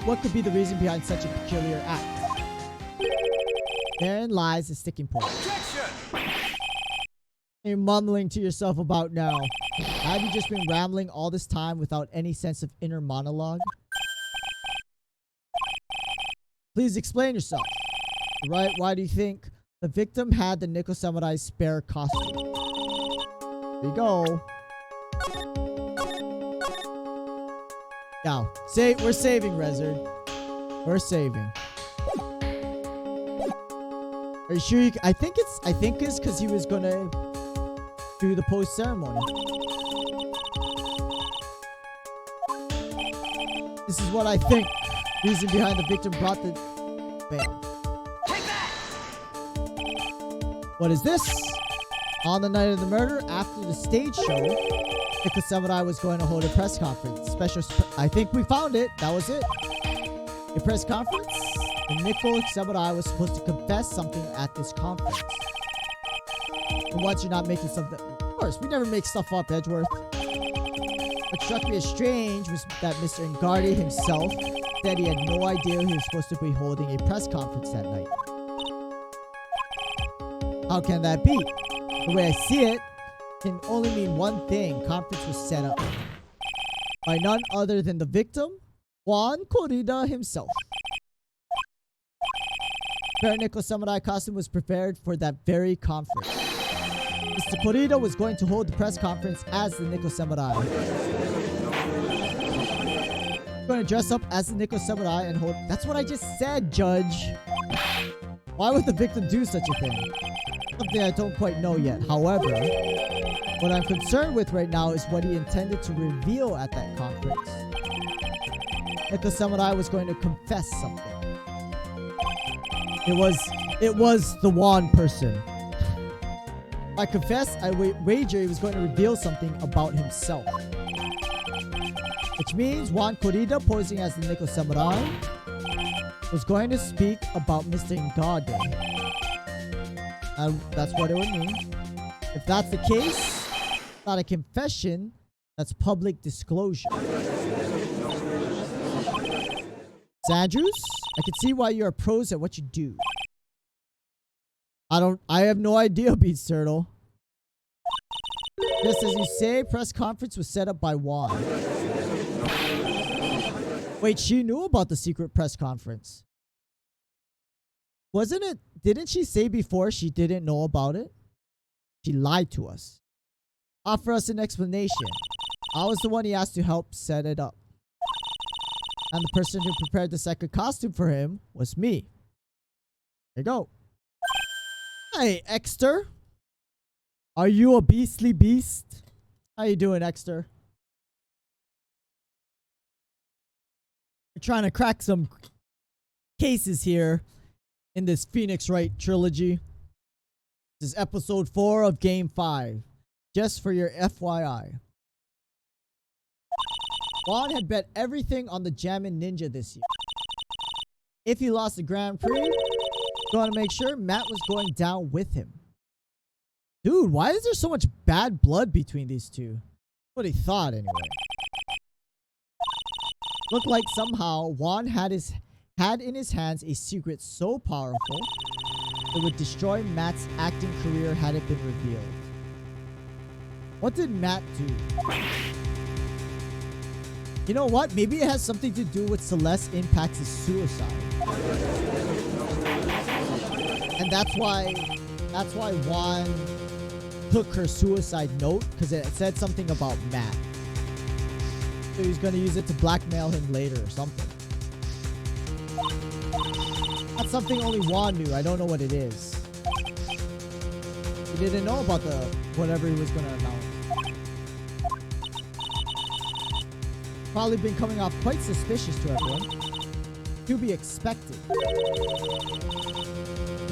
What could be the reason behind such a peculiar act? Therein lies the sticking point. You're mumbling to yourself about now. Have you just been rambling all this time without any sense of inner monologue? Please explain yourself. Right? Why do you think the victim had the Nickel Samurai spare costume? There you go. Now, we're saving, Rezzard. We're saving. Are you sure you... I think it's because he was gonna do the post-ceremony. This is what I think. Reason behind the victim brought the... Bam. Take that! What is this? On the night of the murder, after the stage show, Nickel Samurai was going to hold a press conference. I think we found it. That was it. A press conference? And Nickel Samurai was supposed to confess something at this conference. And once you're not making something... Of course, we never make stuff up, Edgeworth. What struck me as strange was that Mr. Ingardi himself said he had no idea he was supposed to be holding a press conference that night. How can that be? The way I see it, can only mean one thing. Conference was set up by none other than the victim, Juan Corrida himself. Bare Nickel Samurai costume was prepared for that very conference. Mr. Corrida was going to hold the press conference as the Nico Samurai. Going to dress up as the Nico Samurai and hold... That's what I just said, Judge. Why would the victim do such a thing? Something I don't quite know yet. However, what I'm concerned with right now is what he intended to reveal at that conference. Nico Samurai was going to confess something. It was the Juan person. I confess, I wager he was going to reveal something about himself. Which means Juan Corrida, posing as the Nico Samurai, was going to speak about Mr. Ngade. That's what it would mean. If that's the case, it's not a confession, that's public disclosure. Sandrews, I can see why you are pros at what you do. I have no idea, Beats Turtle. Just as you say, press conference was set up by Juan. Wait, she knew about the secret press conference. Wasn't it? Didn't she say before she didn't know about it? She lied to us. Offer us an explanation. I was the one he asked to help set it up. And the person who prepared the second costume for him was me. There you go. Hey, Exter. Are you a beastly beast? How you doing, Exter? We're trying to crack some cases here in this Phoenix Wright trilogy. This is episode 4 of game 5. Just for your FYI. Juan had bet everything on the Jammin' Ninja this year. If he lost the Grand Prix, going to make sure Matt was going down with him. Dude, why is there so much bad blood between these two? What he thought, anyway. Looked like somehow Juan had in his hands a secret so powerful it would destroy Matt's acting career had it been revealed. What did Matt do? You know what? Maybe it has something to do with Celeste Impact's suicide. And that's why Juan took her suicide note, because it said something about Matt. So he's going to use it to blackmail him later or something. That's something only Juan knew. I don't know what it is. He didn't know about the whatever he was going to announce. Probably been coming off quite suspicious to everyone. To be expected.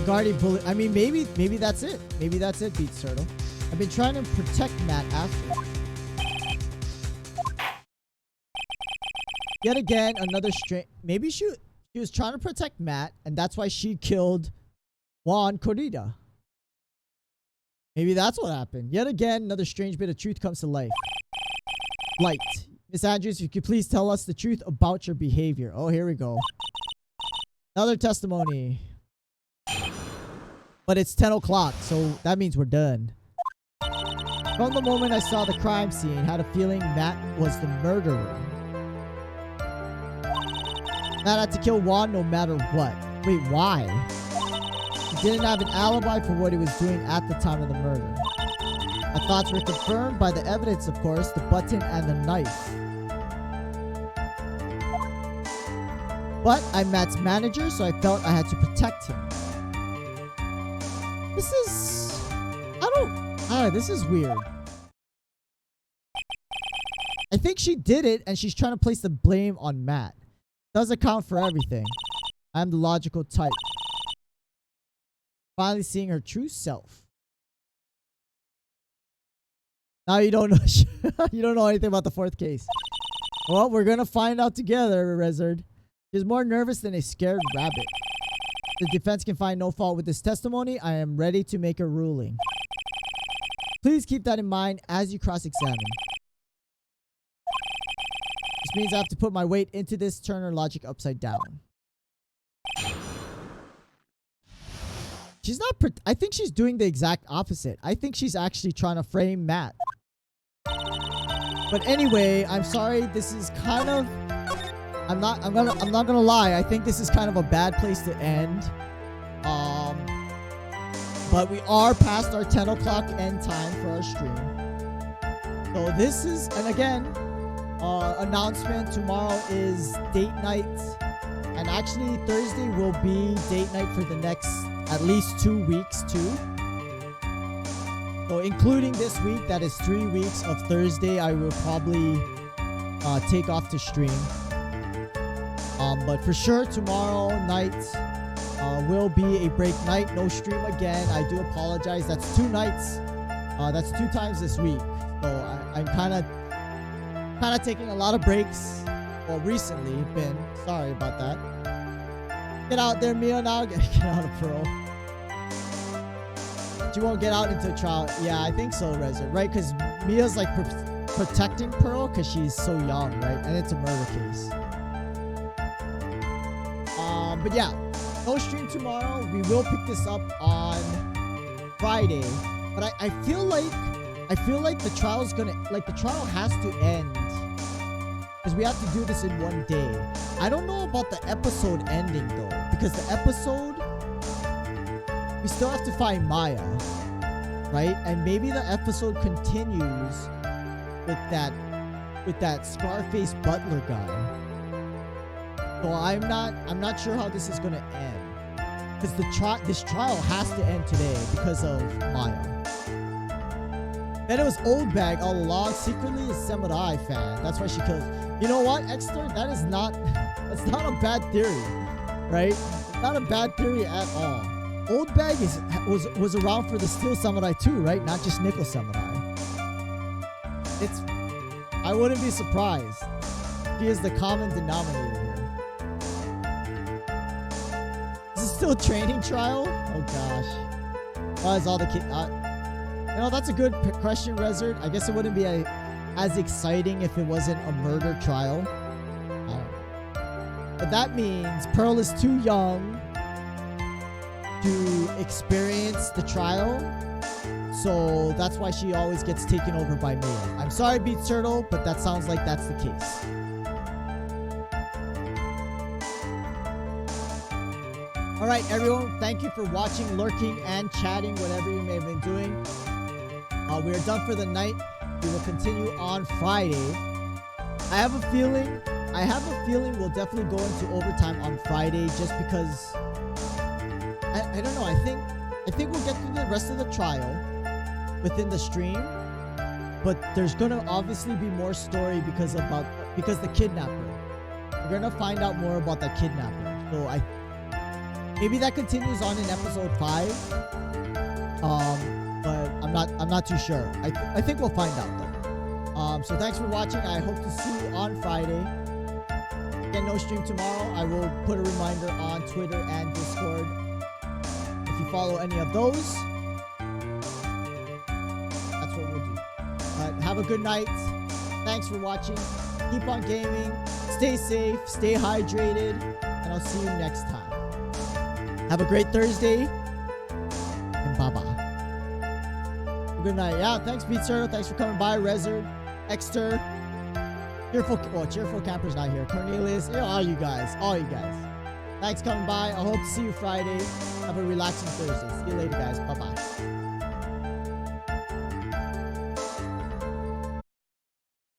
Guardian bullet. I mean, maybe that's it. Maybe that's it, Beats Turtle. I've been trying to protect Matt after. Yet again, another strange. Maybe she was trying to protect Matt, and that's why she killed Juan Corrida. Maybe that's what happened. Yet again, another strange bit of truth comes to life. Light. Miss Andrews, if you could please tell us the truth about your behavior. Oh, here we go. Another testimony. But it's 10 o'clock, so that means we're done. From the moment I saw the crime scene, I had a feeling Matt was the murderer. Matt had to kill Juan no matter what. Wait, why? He didn't have an alibi for what he was doing at the time of the murder. My thoughts were confirmed by the evidence, of course, the button and the knife. But I'm Matt's manager, so I felt I had to protect him. This is... this is weird. I think she did it, and she's trying to place the blame on Matt. Does account for everything. I'm the logical type. Finally seeing her true self. Now you don't know. You don't know anything about the 4th case. Well, we're gonna find out together, Rezard. She's more nervous than a scared rabbit. The defense can find no fault with this testimony. I am ready to make a ruling. Please keep that in mind as you cross-examine. This means I have to put my weight into this Turner logic upside down. She's not... I think she's doing the exact opposite. I think she's actually trying to frame Matt. But anyway, I'm sorry. This is kind of... I'm not gonna lie. I think this is kind of a bad place to end. But we are past our 10 o'clock end time for our stream. So this is, and again, announcement, tomorrow is date night. And actually Thursday will be date night for the next at least 2 weeks too. So including this week, that is 3 weeks of Thursday, I will probably take off to stream. But for sure tomorrow night will be a break night. No stream again. I do apologize. That's 2 nights. That's 2 times this week. So I'm kind of taking a lot of breaks. Well, recently been. Sorry about that. Get out there, Mia, now. Get out of Pearl. She won't get out into a trial. Yeah, I think so, Rezer. Right? Because Mia's like protecting Pearl because she's so young, right? And it's a murder case. But yeah, no stream tomorrow. We will pick this up on Friday. But I feel like the trial's gonna, like, the trial has to end because we have to do this in 1 day. I don't know about the episode ending though, because the episode, we still have to find Maya, right? And maybe the episode continues with that Scarface Butler guy. So I'm not sure how this is gonna end, because this trial has to end today because of Maya. And it was Old Bag all along. Secretly a Samurai fan. That's why she kills. You know what, Exter? That's not a bad theory, right? Not a bad theory at all. Old Bag was around for the Steel Samurai too, right? Not just Nickel Samurai. I wouldn't be surprised. She is the common denominator here. Is this still a training trial? Oh gosh. Why is all the kids? You know, that's a good question, Rezzard. I guess it wouldn't be as exciting if it wasn't a murder trial. But that means Pearl is too young to experience the trial. So that's why she always gets taken over by Mia. I'm sorry, Beat Turtle, but that sounds like that's the case. Alright, everyone. Thank you for watching, lurking, and chatting, whatever you may have been doing. We are done for the night. We will continue on Friday. I have a feeling we'll definitely go into overtime on Friday, just because I don't know. I think we'll get through the rest of the trial within the stream, but there's gonna obviously be more story because the kidnapper. We're gonna find out more about that kidnapper. So maybe that continues on in episode 5. But I'm not too sure. I think we'll find out though. So thanks for watching. I hope to see you on Friday. Again, no stream tomorrow. I will put a reminder on Twitter and Discord if you follow any of those. That's what we'll do. Have a good night. Thanks for watching. Keep on gaming. Stay safe. Stay hydrated. And I'll see you next time. Have a great Thursday. And bye-bye. Good night. Yeah, thanks, Beat Turtle. Thanks for coming by, Rezzard, Exter, Cheerful Camper's not here. Cornelius, all you guys. Thanks for coming by. I hope to see you Friday. Have a relaxing Thursday. See you later, guys. Bye-bye.